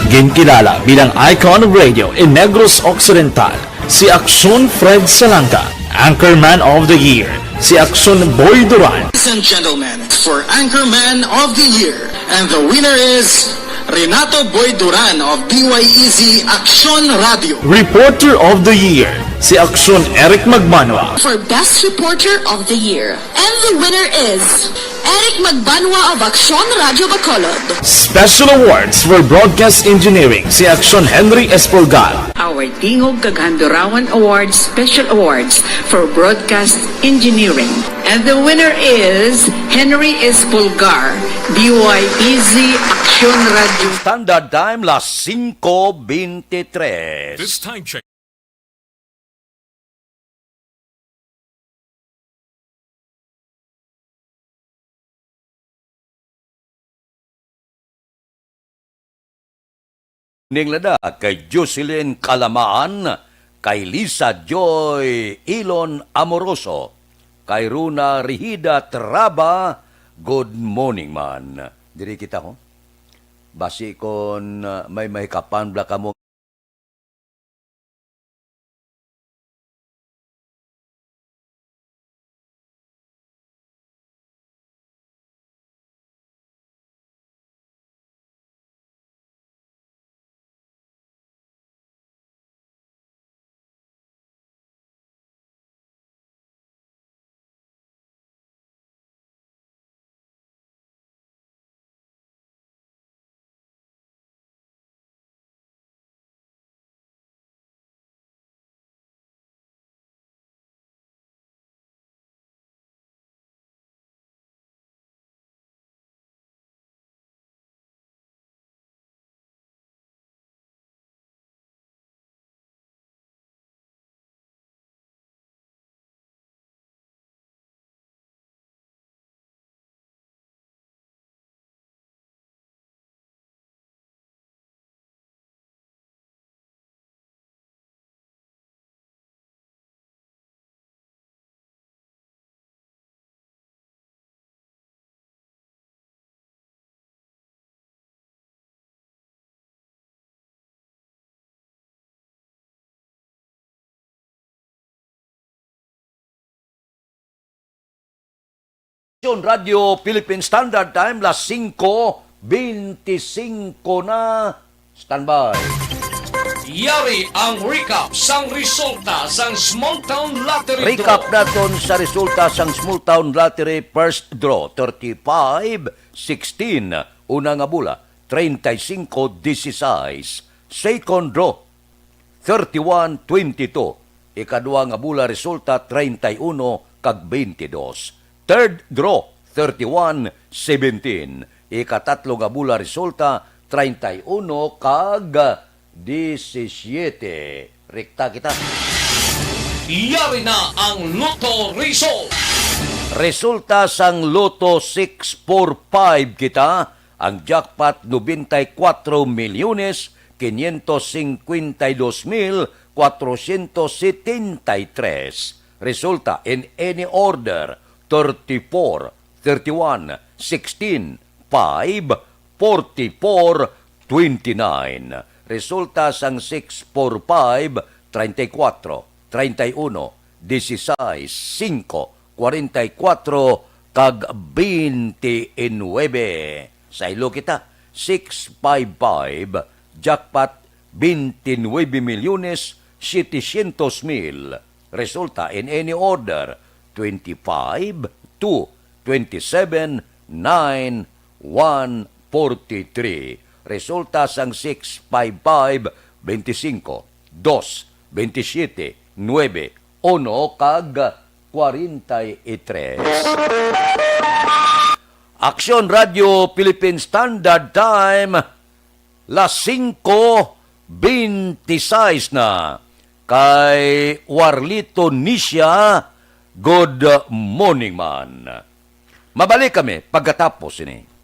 Ginkilala bilang icon of radio in Negros Occidental, si Action Fred Salanga. Anchorman of the Year, si Action Boy Duran. Ladies and gentlemen, for Anchorman of the Year, and the winner is Renato Boy Duran of DYEZ Action Radio. Reporter of the Year, si Action Eric Magmanwa. For Best Reporter of the Year. And the winner is Eric Magbanwa of Action Radio Bacolod. Special awards for broadcast engineering, si Action Henry Espolgar. Our Tingog Kaghandurawan Awards Special Awards for Broadcast Engineering. And the winner is Henry Espolgar, DYEZ Action Radio. Standard time, las 5:23. This time check. Ninglada kay Jocelyn Calamaan, kay Lisa Joy Ilon Amoroso, kay Runa Rihida Traba, good morning man. Diri kita ko. Basi kon may mahikapan bla kamo Radio Philippine Standard Time, las 5:25 na. Standby. Yari ang recap sang resulta sang Small Town Lottery Recap Draw. naton sa resulta sang Small Town Lottery First Draw 35-16, una nga bula 35-16, second draw 31-22, ikadua nga bula resulta 31-22, third draw 31-17, ikatatlo nga bula resulta 31-17. Rekta kita. Yari na ang Lotto result. Resulta sang Lotto 645 kita, ang jackpot 94,452,473. Resulta in any order 34, 31, 16, 5, 44, 29. Resulta sang 645, 34, 31, 16, 5, 44, kag 29. Sa ilo kita, 655, jackpot 29,700,000. Resulta in any order, 25, 2, 27, 9, 1, 43. Resulta sang 655, 25, 2, 27, 9, 1, kag 43. Aksyon Radio Philippine Standard Time, las 5:26 na. Kay Warlito Nisha, good morning man. Mabalik kami pagkatapos ini.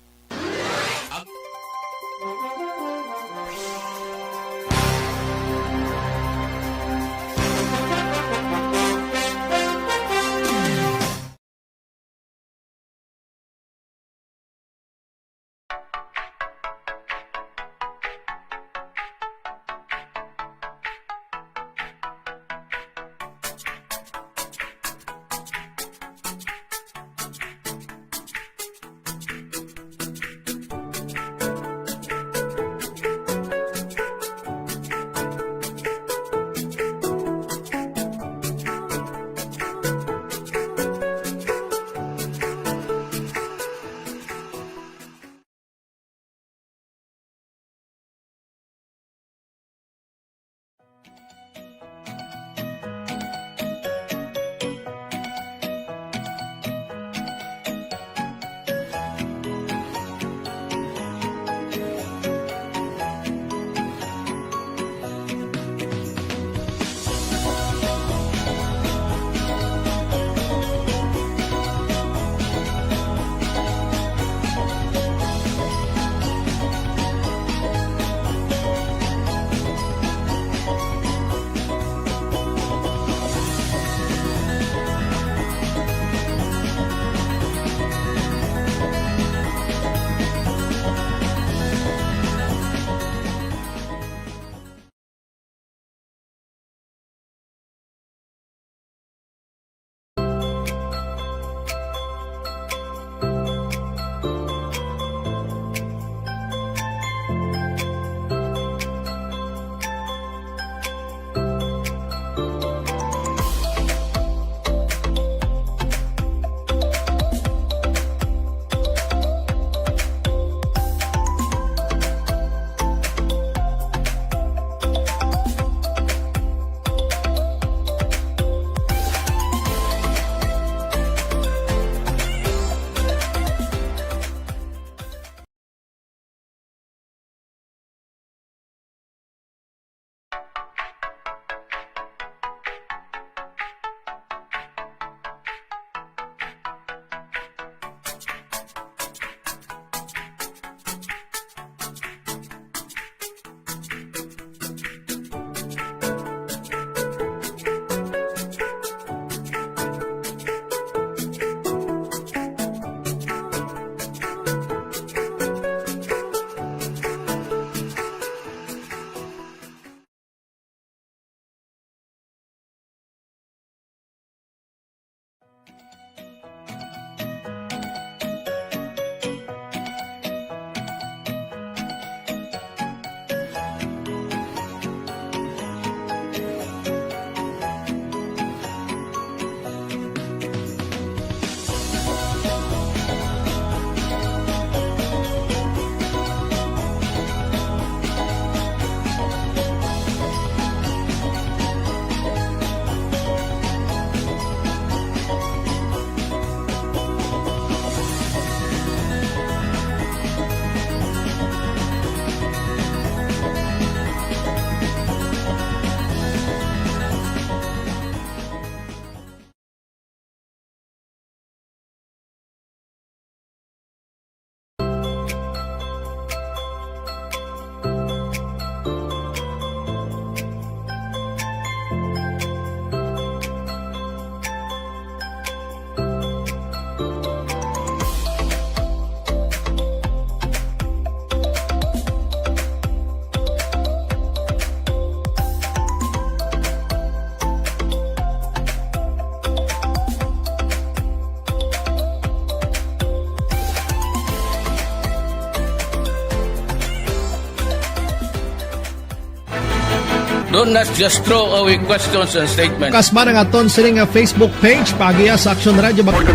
Do not just throw away questions and statements. Kasma ng aton sining nga Facebook page pagiya sa Aksyon Radio Bacolod.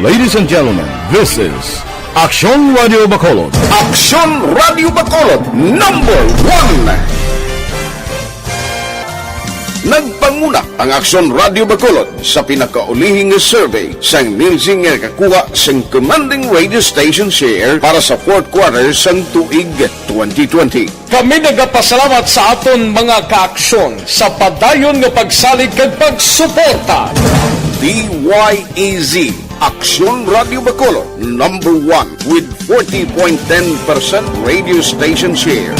Ladies and gentlemen, this is Aksyon Radio Bacolod. Aksyon Radio Bacolod #1. Nagpanguna ang Aksyon Radio Bacolod sa pinakaulihing survey sang Nielsen nga kakuha sang commanding radio station share para sa fourth quarter sang tuig 2020. Kami nagapasalamat sa aton mga kaaksyon sa padayon nga pagsalig kag pagsuporta. DYEZ Aksyon Radio Bacolod #1 with 40.10% radio station share.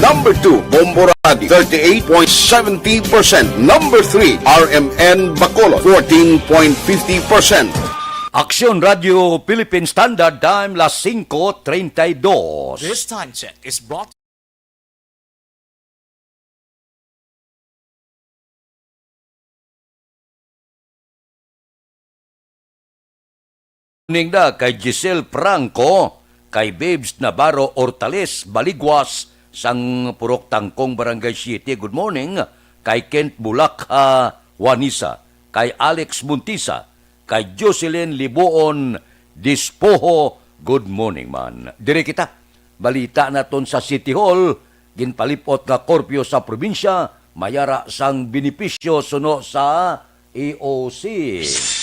Number 2, Bombo Radio 38.70%. Number 3, RMN Bacolod 14.50%. Aksyon Radio Philippine Standard Time las 5:32. This time check is brought Ningda kay Giselle Franco, kay Babes Navarro Hortales, Baligwas, sang Purok Tangkong Barangay City. Good morning. Kay Kent Bulakha Juanisa, kay Alex Muntisa, kay Jocelyn Libuon Dispoho. Good morning man. Dire kita, balita naton sa City Hall, ginpalipot nga korpyo sa probinsya, mayara sang benepisyo suno sa EOC.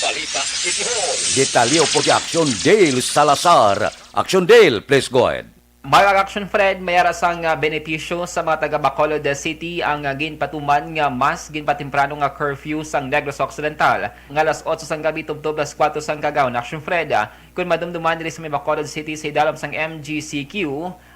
Balita City Hall. Detalyo po si Action Dale Salazar. Action Dale, please go ahead. Mayroong Action Fred, mayara sang benepisyo sa mga taga Bacolod City ang ginpatuman nga mas ginpatimprano nga curfew sang Negros Occidental. Nga alas 8 sang gabi tubtob las 4 sang kagaw. Action Fred, kung madumduman diri sa may Bacolod City sa idalom sang MGCQ,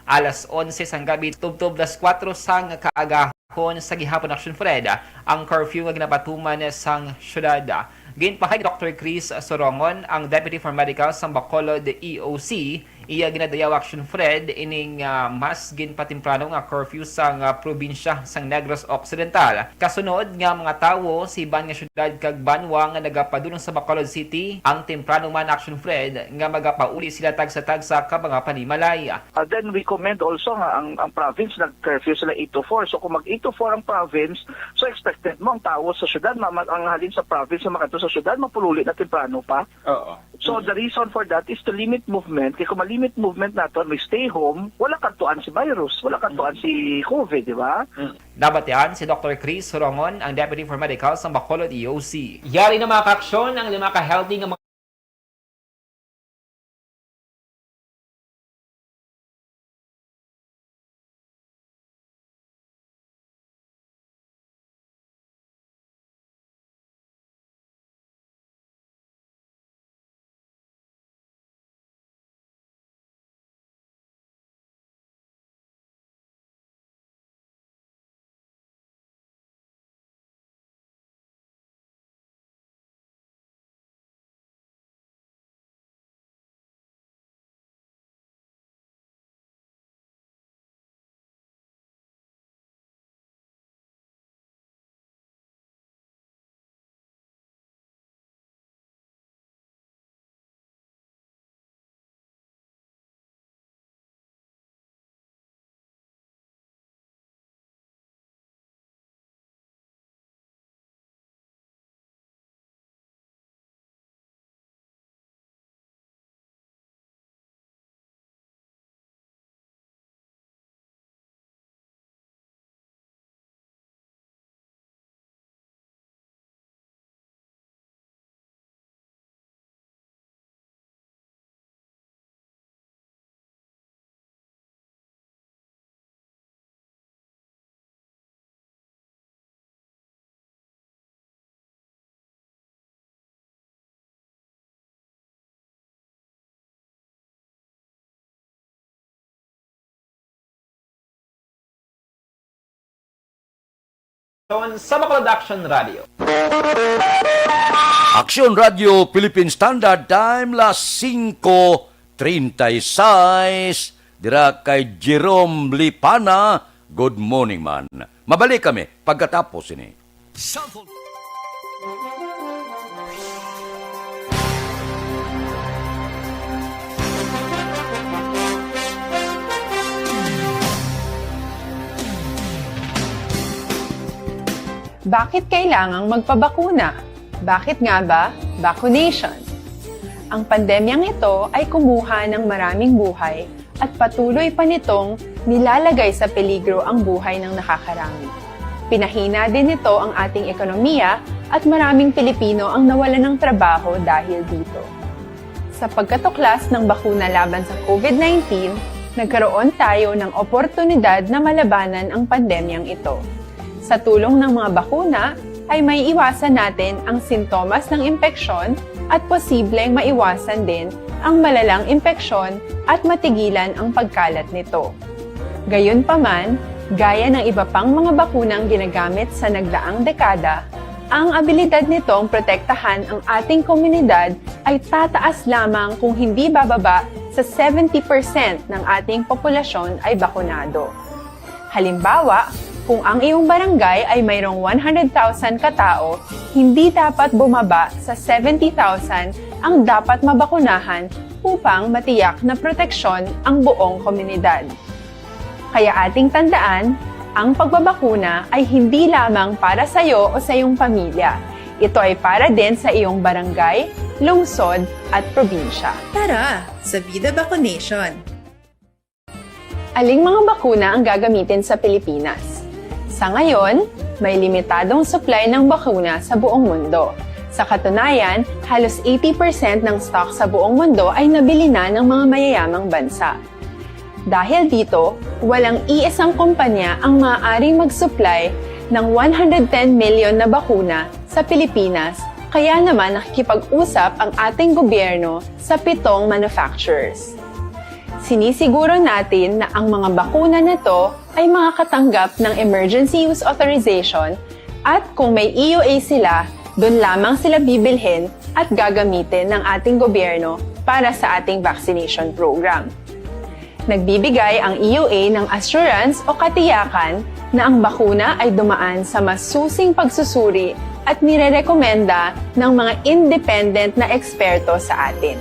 alas 11 sang gabi tubtob las 4 sang kaagahon sa gihapon. Action Fred, ang curfew nga ginapatuman sang syudad. Ginpahay ni Dr. Chris Sorongon, ang Deputy for Medical sa Bacolod EOC, iya ginadayaw Action Fred ining mas ginpatimprano nga curfew sang probinsya sang Negros Occidental. Kasunod nga mga tawo si iban nga syudad kag banwa nga nagapadulong sa Bacolod City, ang temprano man Action Fred nga magapauli sila tagsa-tagsa ka mga panimalaya. Then we commend also nga ang province nag-curfew sila 8 to 4. So kung mag 8 to 4 ang province, so expected mo ang tawo sa syudad, ang halin sa province na makato sa syudad, mapululi na temprano pa. Oo. So the reason for that is to limit movement. Kaya kung ma-limit movement natin, may stay home, wala kantuan si virus, wala kantuan si COVID, di ba? Nabatian si Dr. Chris Sorongon, ang Deputy for Medical sa Bacolod EOC. Yari na mga kaaksyon ang 5 ka-healthy nga mga sa Bacolod Action Radio. Action Radio Philippine Standard Time las 5:36. Dira kay Jerome Lipana. Good morning man. Mabalik kami pagkatapos ini. Bakit kailangang magpabakuna? Bakit nga ba vaccination? Ang pandemyang ito ay kumuha ng maraming buhay at patuloy pa nitong nilalagay sa peligro ang buhay ng nakakarami. Pinahina din nito ang ating ekonomiya at maraming Pilipino ang nawalan ng trabaho dahil dito. Sa pagkatuklas ng bakuna laban sa COVID-19, nagkaroon tayo ng oportunidad na malabanan ang pandemyang ito. Sa tulong ng mga bakuna, ay may iwasan natin ang sintomas ng impeksyon at posibleng maiwasan din ang malalang impeksyon at matigilan ang pagkalat nito. Gayunpaman, gaya ng iba pang mga bakunang ginagamit sa nagdaang dekada, ang abilidad nitong protektahan ang ating komunidad ay tataas lamang kung hindi bababa sa 70% ng ating populasyon ay bakunado. Halimbawa, kung ang iyong barangay ay mayroong 100,000 katao, hindi dapat bumaba sa 70,000 ang dapat mabakunahan upang matiyak na proteksyon ang buong komunidad. Kaya ating tandaan, ang pagbabakuna ay hindi lamang para sa iyo o sa iyong pamilya. Ito ay para din sa iyong barangay, lungsod at probinsya. Tara, sa Vida Vaccination! Aling mga bakuna ang gagamitin sa Pilipinas? Sa ngayon, may limitadong supply ng bakuna sa buong mundo. Sa katunayan, halos 80% ng stock sa buong mundo ay nabili na ng mga mayayamang bansa. Dahil dito, walang iisang kumpanya ang maaaring mag-supply ng 110 million na bakuna sa Pilipinas, kaya naman nakikipag-usap ang ating gobyerno sa 7 manufacturers. Sinisiguro natin na ang mga bakuna na to ay makakatanggap ng Emergency Use Authorization at kung may EUA sila, doon lamang sila bibilhin at gagamitin ng ating gobyerno para sa ating vaccination program. Nagbibigay ang EUA ng assurance o katiyakan na ang bakuna ay dumaan sa masusing pagsusuri at nirerekomenda ng mga independent na eksperto sa atin.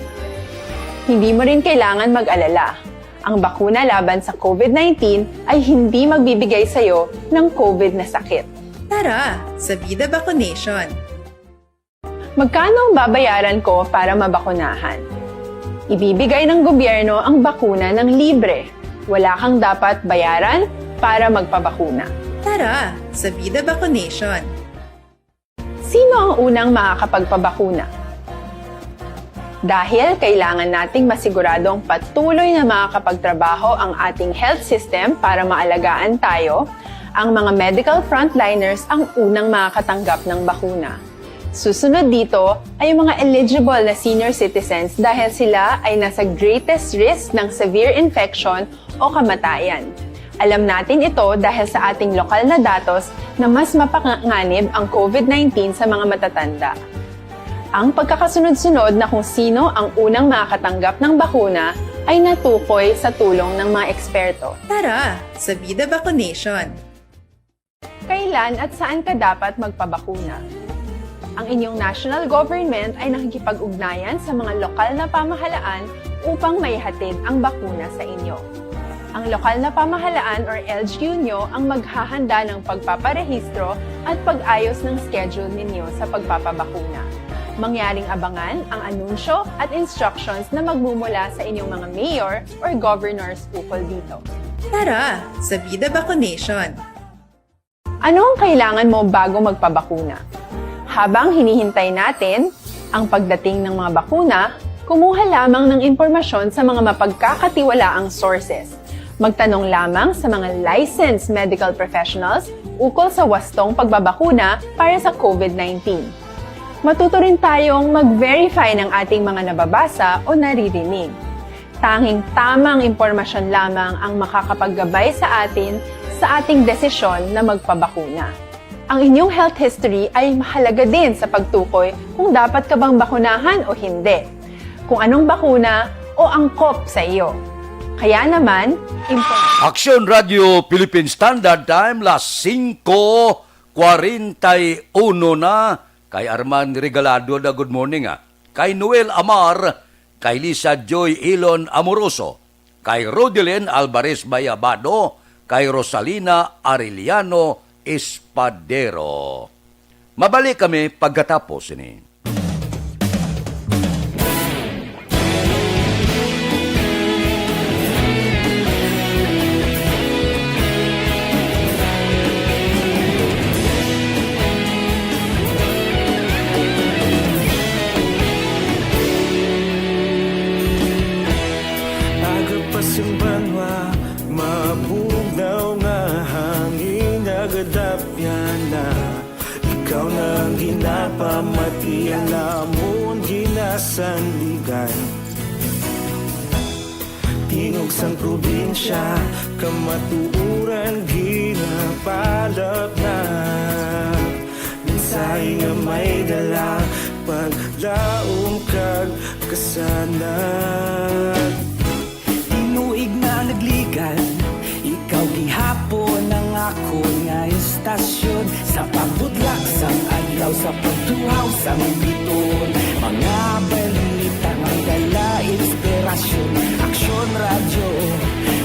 Hindi mo rin kailangan mag-alala. Ang bakuna laban sa COVID-19 ay hindi magbibigay sa iyo ng COVID na sakit. Tara, sa Vida Vaccination! Magkano ang babayaran ko para mabakunahan? Ibibigay ng gobyerno ang bakuna ng libre. Wala kang dapat bayaran para magpabakuna. Tara, sa Vida Vaccination! Sino ang unang makakapagpabakuna? Dahil kailangan nating masiguradong patuloy na makakapagtrabaho ang ating health system para maalagaan tayo, ang mga medical frontliners ang unang makakatanggap ng bakuna. Susunod dito ay yung mga eligible na senior citizens dahil sila ay nasa greatest risk ng severe infection o kamatayan. Alam natin ito dahil sa ating lokal na datos na mas mapanganib ang COVID-19 sa mga matatanda. Ang pagkakasunod-sunod na kung sino ang unang makakatanggap ng bakuna ay natukoy sa tulong ng mga eksperto. Tara, sa Vida Vaccination! Kailan at saan ka dapat magpabakuna? Ang inyong national government ay nakikipag-ugnayan sa mga lokal na pamahalaan upang maihatid ang bakuna sa inyo. Ang lokal na pamahalaan or LGU nyo ang maghahanda ng pagpaparehistro at pag-ayos ng schedule ninyo sa pagpapabakuna. Mangyaring abangan ang anunsyo at instructions na magmumula sa inyong mga mayor or governors ukol dito. Tara, sa Vida Vaccination! Ano ang kailangan mo bago magpabakuna? Habang hinihintay natin ang pagdating ng mga bakuna, kumuha lamang ng impormasyon sa mga mapagkakatiwalaang sources. Magtanong lamang sa mga licensed medical professionals ukol sa wastong pagbabakuna para sa COVID-19. Matuto rin tayong mag-verify ng ating mga nababasa o naririnig. Tanging tamang impormasyon lamang ang makakapaggabay sa atin sa ating desisyon na magpabakuna. Ang inyong health history ay mahalaga din sa pagtukoy kung dapat ka bang bakunahan o hindi, kung anong bakuna o angkop sa iyo. Kaya naman, Aksyon Radio Philippine Standard Time, las 5:41 na. Kay Arman Regalado na good morning Kay Noel Amar, kay Lisa Joy Ilon Amoroso, kay Rodelyn Alvarez Bayabado, kay Rosalina Arellano Espadero. Mabalik kami pagkatapos ini. Agapasang banwa, mabugnaw nga hangin agadapyan na. Ikaw nang ginapamatian namon ginasandigan. Tingog sang probinsya, kamatuuran ginapalap na. Minsay nga may dala, paglaom kag kasanat. Tinuig na nagligan, ikaw gihapon ang ako nga istasyon. Sa pagbudlak sang adlaw, sa pagtuhaw sang biton. Mga balita nga dala inspirasyon. Aksyon radyo,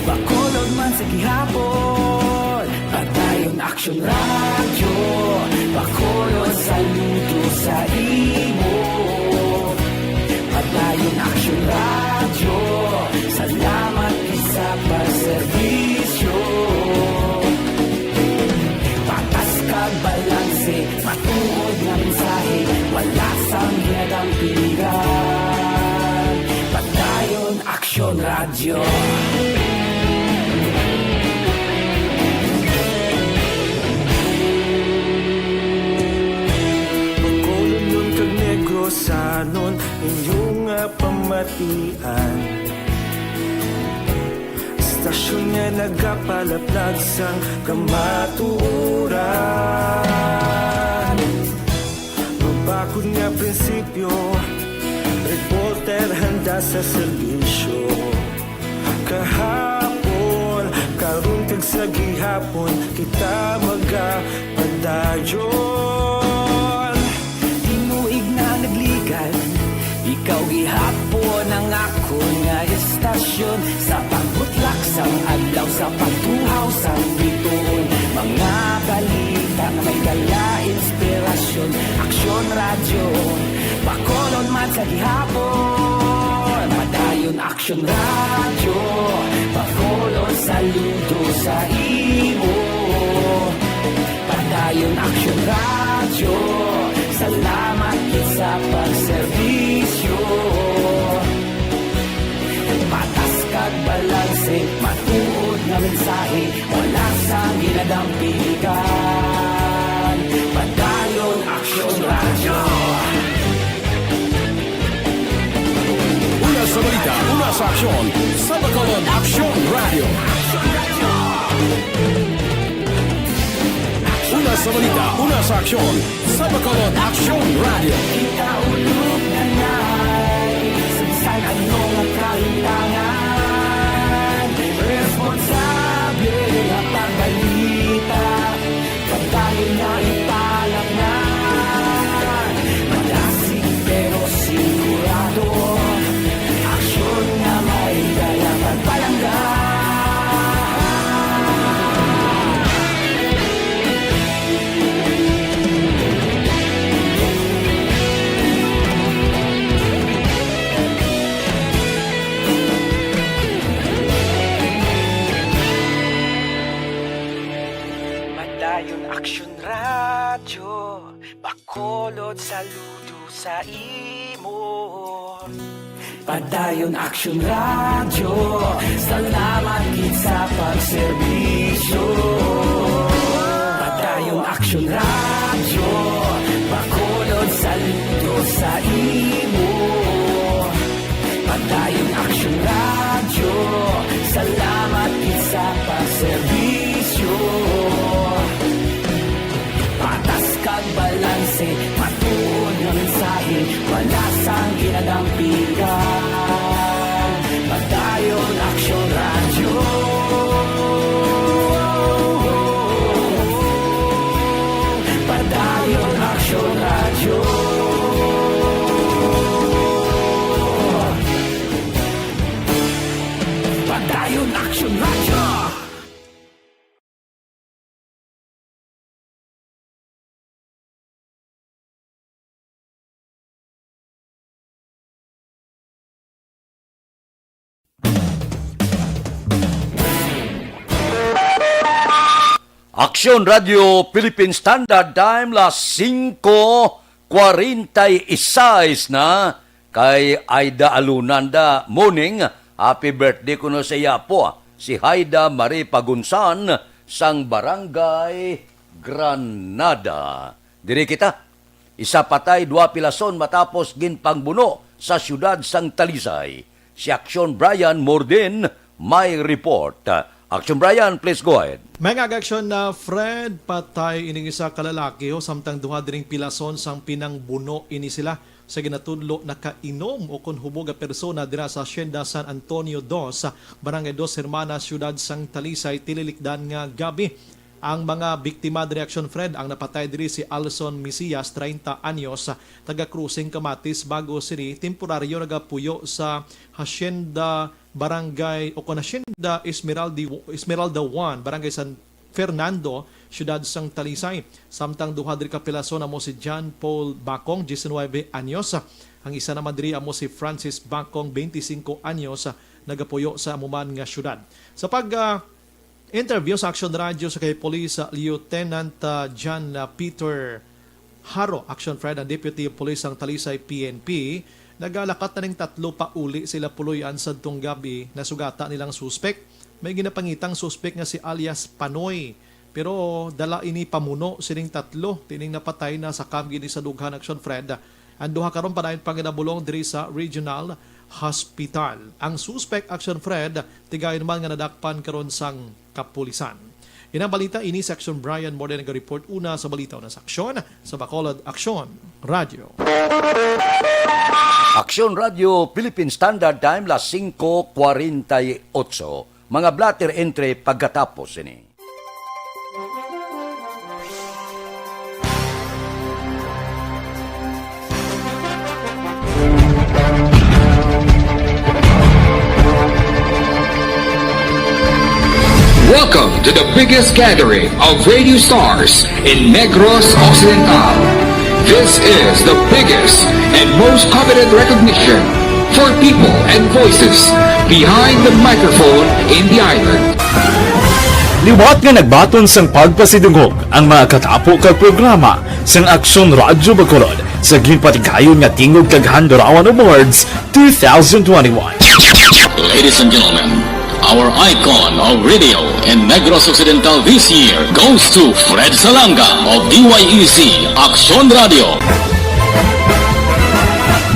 Bacolod man sa gihapon. Padayon Aksyon radyo, Bacolod saludo sa imo. Padayon Aksyon radyo, salamat sa pagserbisyo. Patas kag balanse, matuod nga mensahe, wala sang ginadang piligan. Padayon Aksyon radyo. Bacolod nun kag Negros sanon inyong pamatian. Istasyon nga nagapalaplag sang kamatuuran. Mabakod nga prinsipyo, reporter handa sa serbisyo. Kahapon, karon kag sa gihapon, kita magapadayon. Tinuig na nagligan, ikaw gihapon ang ako nga istasyon. Sa pagbutlak sang adlaw, sa pagtuhaw sang biton. Mga balita na may dala inspirasyon. Aksyon radyo, Bacolod man sa gihapon. Padayon Aksyon radyo, Bacolod saludo sa imo. Padayon Aksyon radyo, salamat sa pagserbisyo. Patas kag balanse, matuod nga mensahe, wala sang ginadang piligan. Padayon Aksyon radyo. Una sa balita, una sa aksyon, sa Bacolod Aksyon Radio. Una sa balita, una sa aksyon, sa Bacolod Aksyon Radio. Kita ulog na na'y sansay anong ang kalintangan. Responsable ang pagbalita, pagdayon na ipalang na. Malasig pero sigurado, aksyon na may dalaman palanggan. Padayon Aksyon radyo, Bacolod saludo sa imo. Padayon Aksyon radyo, salamat gid sa pagserbisyo. Padayon Aksyon radyo, Bacolod saludo sa imo. Padayon Aksyon radyo, salamat gid sa pagserbisyo. Patas kag balanse, matuod nga mensahe, wala sang ginadampigan. Padayon Aksyon radyo. Padayon Aksyon Radio Philippine Standard Time las 5:46 na kay Aida Alunanda. Morning, happy birthday ko na sa iya po. Si Haida Marie Pagunsan sang Barangay Granada. Diri kita, isa patay, 2 pilason matapos ginpangbuno sa siyudad sang Talisay. Si Aksyon Brian Morden may report. Action Brian, please go ahead. May aksyon na Fred, patay ining isa kalalaki ho, samtang duha diring pilason sang pinangbuno ini sila sa ginatudlo nakainom o kun hubog a persona dira sa Hacienda San Antonio 2, Barangay 2 Hermanas, siyudad sang Talisay, tililikdan nga gabi. Ang mga biktima diri Action Fred, ang napatay diri si Alson Misias, 30 anyos, taga Cruising Camatis, Bago City, temporaryo nagapuyo sa Hacienda Barangay o Hacienda Esmeralda 1, Barangay San Fernando, siyudad sang Talisay. Samtang duha diri kapilason amo si John Paul Bacong, 19 anyos. Ang isa naman diri amo si Francis Bacong, 25 anyos, nagapuyo sa amuman nga siyudad. Sa interview sa Action Radio sa kay Police Lieutenant John Peter Haro, Action Fred, ang Deputy Police ng Talisay PNP, nagalakat na ning 3 pa uli sila puluyan sa itong gabi na sugata nilang suspect. May ginapangitang suspect nga si alias Panoy, pero dala ini pamuno sining 3 tining napatay na sa kamgi ni sa dughan Action Fred. Ang duha karon panayon panginabulong diri sa Regional Hospital. Ang suspect Action Fred, tigayon man nga nadakpan karon sang kapulisan. Inang balita ini sa Action Brian Morden nag-report una sa balita na sa aksyon sa Bacolod Action Radio. Aksyon Radio Philippine Standard Time las 5:48. Mga blatter entry pagkatapos ini. Welcome to the biggest gathering of radio stars in Negros Occidental. This is the biggest and most coveted recognition for people and voices behind the microphone in the island. Liwat nga nagbaton sang pagpasidungog ang mga katapo kag programa sang Aksyon Radyo Bacolod sa ginpatigayon nga tingog kag Handurawan Awards 2021. Ladies and gentlemen, our icon of radio in Negros Occidental this year goes to Fred Salanga of DYEZ Aksyon Radio.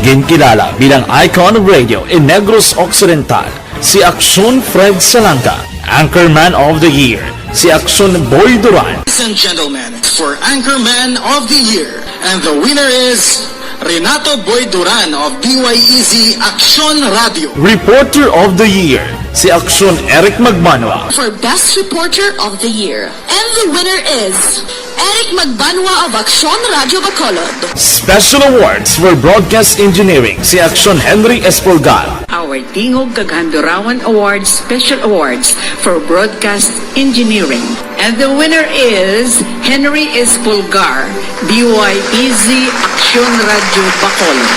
Ginkilala bilang icon of radio in Negros Occidental, si Aksyon Fred Salanga. Anchorman of the Year, si Aksyon Boy Duran. Ladies and gentlemen, for Anchorman of the Year, and the winner is Renato Boy Duran of DYEZ Aksyon Radio. Reporter of the Year, si Aksyon Eric Magbanwa. For Best Reporter of the Year, and the winner is Eric Magbanwa of Aksyon Radio Bacolod. Special Awards for Broadcast Engineering, si Aksyon Henry Espolgar. Our Tingog kag Handurawan Awards Special Awards for Broadcast Engineering. And the winner is Henry Espolgar, DYEZ Aksyon Radio Bacolod.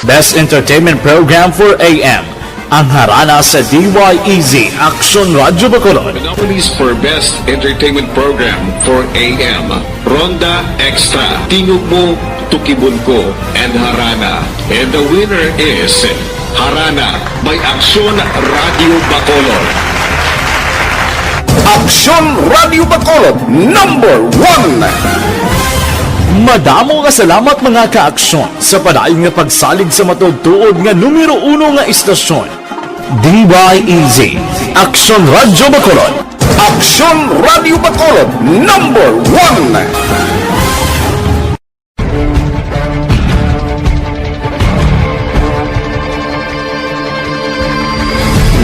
Best Entertainment Program for AM, ang harana sa DYEZ Aksyon Radio Bacolod. The nominees for Best Entertainment Program for AM, Ronda Extra, Tingog Mo, Tukibon Ko, and Harana. And the winner is Harana by Aksyon Radio Bacolod. Aksyon Radio Bacolod, number 1! Madamo nga salamat mga ka-aksyon sa padayon nga pagsalig sa matugtuod nga numero 1 nga istasyon. DYEZ Aksyon Radio Bacolod. Aksyon Radio Bacolod, number 1!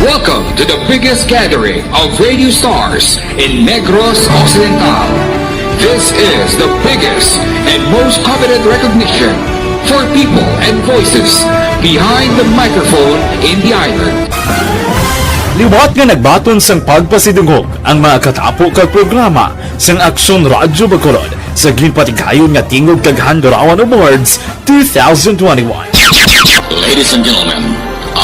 Welcome to the biggest gathering of radio stars in Negros Occidental. This is the biggest and most coveted recognition for people and voices behind the microphone in the island. Liwat nga nagbaton sang pagpasidungog ang mga katapo kag programa sang Aksyon Radio Bacolod sa ginpatigayon nga tingog kag Handurawan Awards 2021. Ladies and gentlemen,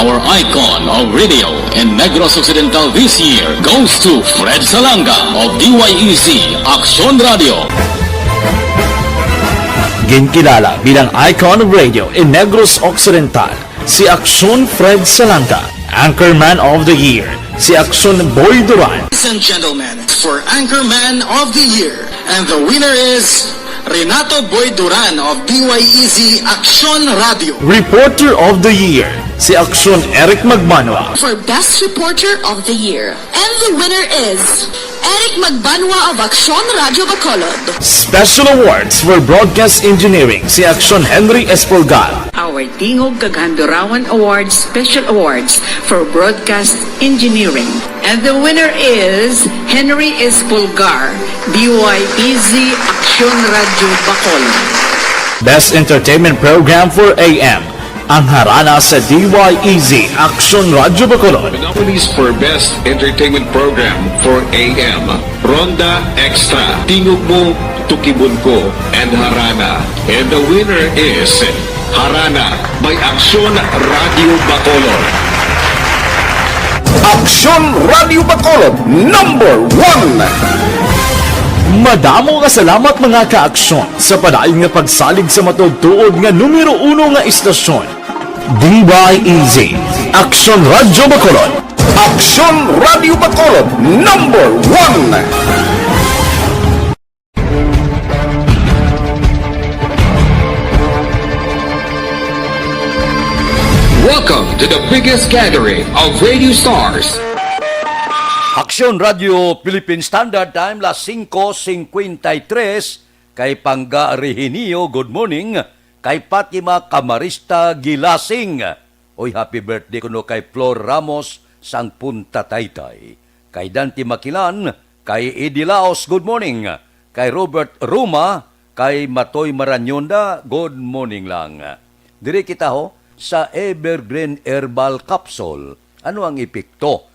Our icon of radio in Negros Occidental this year goes to Fred Salanga of DYEZ Action Radio. Ginkilala bilang icon of radio in Negros Occidental, si Action Fred Salanga. Anchorman of the Year, si Action Boy Duran. Ladies and gentlemen, for Anchorman of the Year, and the winner is Renato Boy Duran of DYEZ Action Radio. Reporter of the Year, si Action Eric Magmanwa. For Best Reporter of the Year. And the winner is Eric Magbanwa of Action Radio Bacolod. Special awards for broadcast engineering, si Action Henry Espolgar. Our Tingog Kaghandurawan Awards Special Awards for Broadcast Engineering. And the winner is Henry Espolgar, DYEZ Action Radio Bacolod. Best entertainment program for AM, ang harana sa DYEZ Action Radio Bacolod. Nominees for Best Entertainment Program for AM, Ronda Extra, Tingog Mo, Tukibon Ko, and Harana. And the winner is Harana by Action Radio Bacolod. Action Radio Bacolod, number 1. Madamo nga salamat mga ka-aksyon sa padayon nga pagsalig sa matudtuod nga numero 1 nga istasyon. DYEZ Action Radio Bacolod. Action Radio Bacolod, number 1. Welcome to the biggest gathering of radio stars. Aksyon Radio Philippine Standard Time, las 5:53. Kay Pangga Rehinio, good morning. Kay Fatima Camarista Gilasing, oy happy birthday kuno kay Flor Ramos sang Punta Taytay. Kay Dante Makilan, kay Eddie Laos, good morning. Kay Robert Ruma, kay Matoy Maranyonda, good morning lang. Diri kita ho sa Evergreen Herbal Capsule. Ano ang epekto?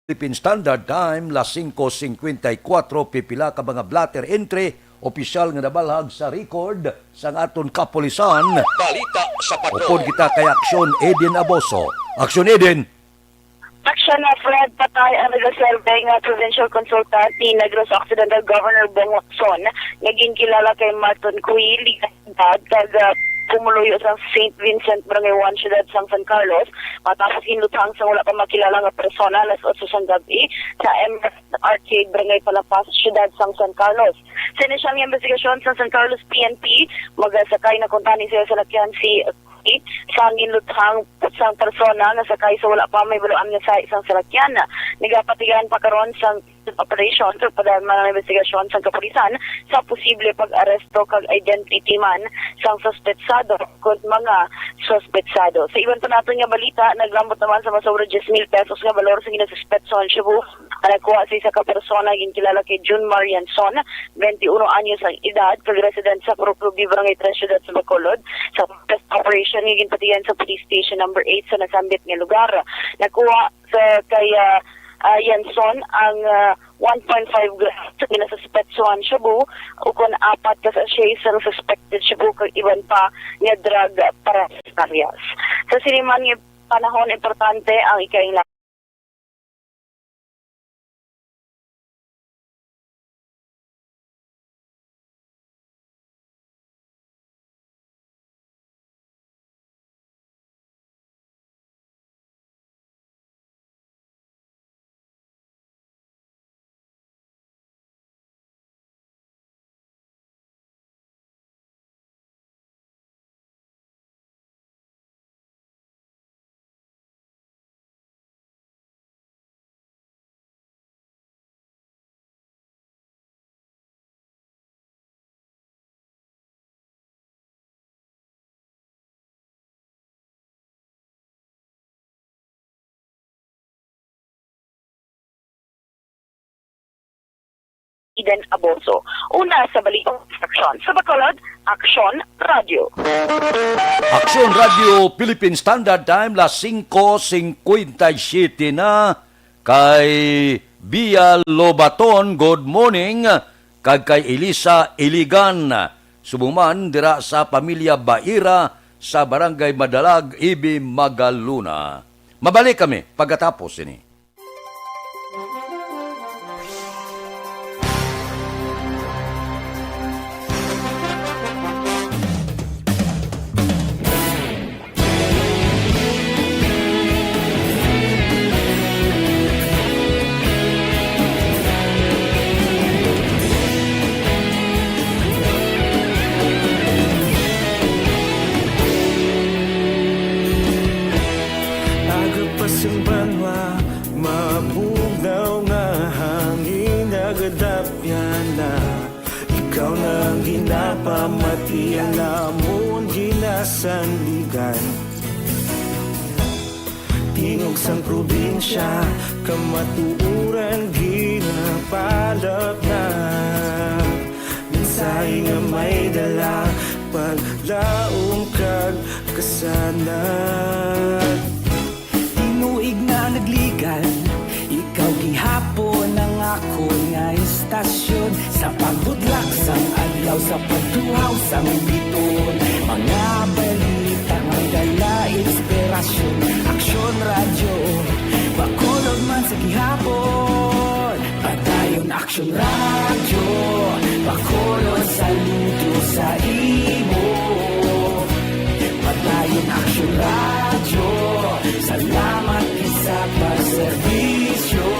Philippine Standard Time, las 5:54, pipila ka mga blatter entry, opisyal nga nabalhag sa record sa aton kapulisan. Balita sa patrol. Upod kita kay Aksyon Eden Aboso. Aksyon Eden. Aksyon na Fred Patay ang nag-survey nga provincial consultant ni Negros Occidental Governor Bong Lacson. Naging kilala kay Martin Cui, ligadad, taga pumuluyo sa St. Vincent, Barangay 1, Ciudad San Carlos, matapos inutang sa wala pa makilala nga persona alas 8 sang gabi sa Emerald Arcade, Barangay Palapas, Ciudad San Carlos. Sa inisyal nga investigasyon sa San Carlos PNP, magasakay na kuntani siya sa lakyan si sa ginluthang sang persona nga sakay sa wala pa may baluan nga sa isang salakyan. Nagapatigan pa karon sang operation sa mga investigasyon sa kapulisan sa posible pag-aresto kag identity man sang suspetsado kung mga suspetsado. Sa iban pa natin nga balita, naglambot naman sa masura 10,000 pesos nga balor sa ginasuspetson Cebu. Nagkuha sa isa ka persona ginkilala kay June Marianson, 21 anyos ang edad, kag resident sa Puruklubi, Barangay 3, Ciudad sa Bacolod. Sa operation nga ginpatigan sa police station number 8 sa nasambit nga lugar. Nagkuha sa kay Yanson ang 1.5 grams sa ginasuspetsuhan Cebu o kung 4 ka sa sa suspected Cebu kag iban pa nga drug paraphernalia. Sa siniman nga panahon importante ang ikaing Eden Aboso. Una sa Balitang Aksyon. Sa Bacolod, Aksyon Radio. Aksyon Radio Philippine Standard Time, las 5:57 na. Kay Bia Lobaton, good morning. Kag kay Elisa Iligan, sumuman dira sa pamilya Baira sa Barangay Madalag, Ibi, Magaluna. Mabalik kami pagkatapos ini. Agapasang banwa, mabugaw nga hangin agadapyan na. Ikaw nang ginapamatian namon ginasanligan. Tingog sang probinsya, kamatuuran ginapalap na. Minsay nga may dala, paglaong kag kasanat. Tinuig na nagligan, ikaw gihapon ang ako nga istasyon. Sa pagbudlak sang adlaw, sa pagtuhaw sang biton. Mga balita nga dala inspirasyon. Aksyon radyo, Bacolod man sa gihapon. Padayon Aksyon radyo, Bacolod saludo sa imo. Padayon Aksyon radyo, salamat isa pagserbisyo.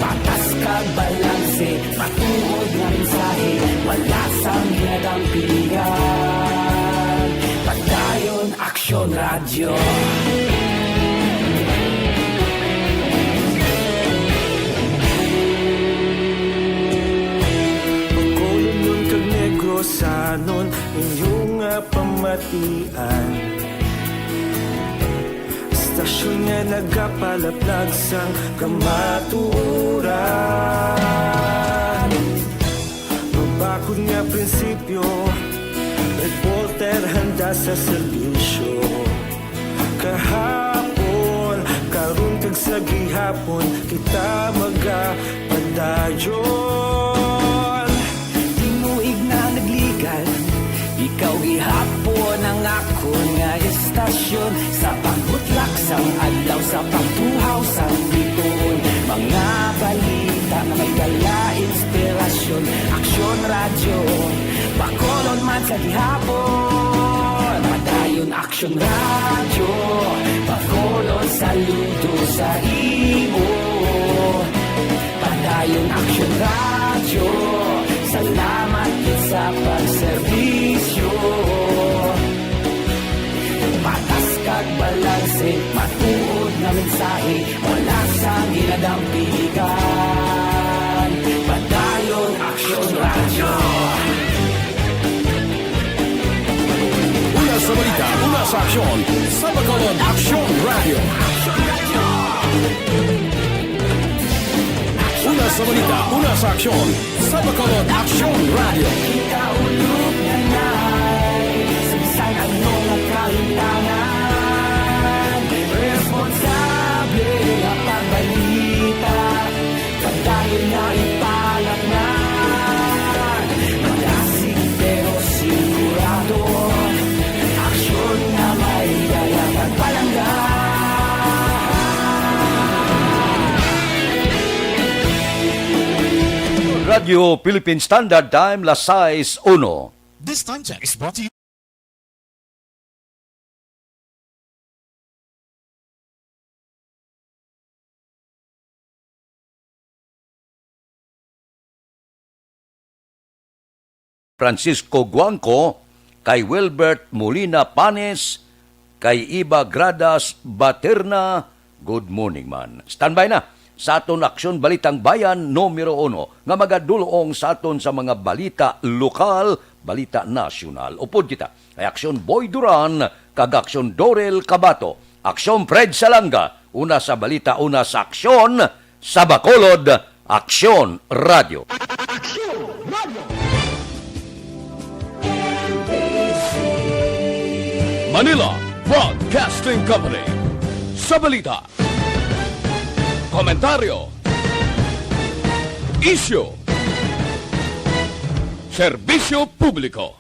Patas kag balanse, matuod nga mensahe, wala sang hinadang pilihan. Padayon Aksyon radyo. Bacolod nun kag Negros anon inyong pamatian. Stasyon nga nagapalaplag sang kamaturan. Mabakod nga prinsipyo, reporter handa sa serbisyo. Kahapon, karon kag sa gihapon, kita magapadayon. Tinuig na nagligan, ikaw gihapon ang ako nga istasyon. Sa pagbutlak sang adlaw, sa pagtuhaw sang biton. Mga balita na may dala inspirasyon. Aksyon radyo, Bacolod man sa gihapon. Padayon Aksyon radyo, Bacolod saludo sa imo. Padayon Aksyon radyo, salamat sa pagserbisyo. Patas kag balanse, matuod na mensahe, wala sang ginadang piligan. Padayon Aksyon radyo. Una sa balita, una sa aksyon, sa Bacolod Aksyon Radio. Una sa balita, una sa aksyon, sa Bacolod Aksyon Radio. Kaulog na na'y sagsay anong nakalintangan. Responsable ang pagbalita, pagdayon na ipalat na. Malasig pero sigurado, aksyon na may dalang at palangga. Radio Philippine Standard Time, las 6:01. This time check is brought to you. Francisco Guangco, kay Wilbert Molina Panes, kay Iba Gradas Baterna, good morning man. Standby na sa aton Aksyon Balitang Bayan numero 1 nga magadulong sa aton sa mga balita lokal, balita nasyonal. Upod kita kay Aksyon Boy Duran, kag Aksyon Dorel Cabato, Aksyon Fred Salanga, una sa balita, una sa aksyon sa Bacolod, Aksyon Radio. Manila Broadcasting Company. Sa balita, komentaryo, isyu, serbisyo publiko.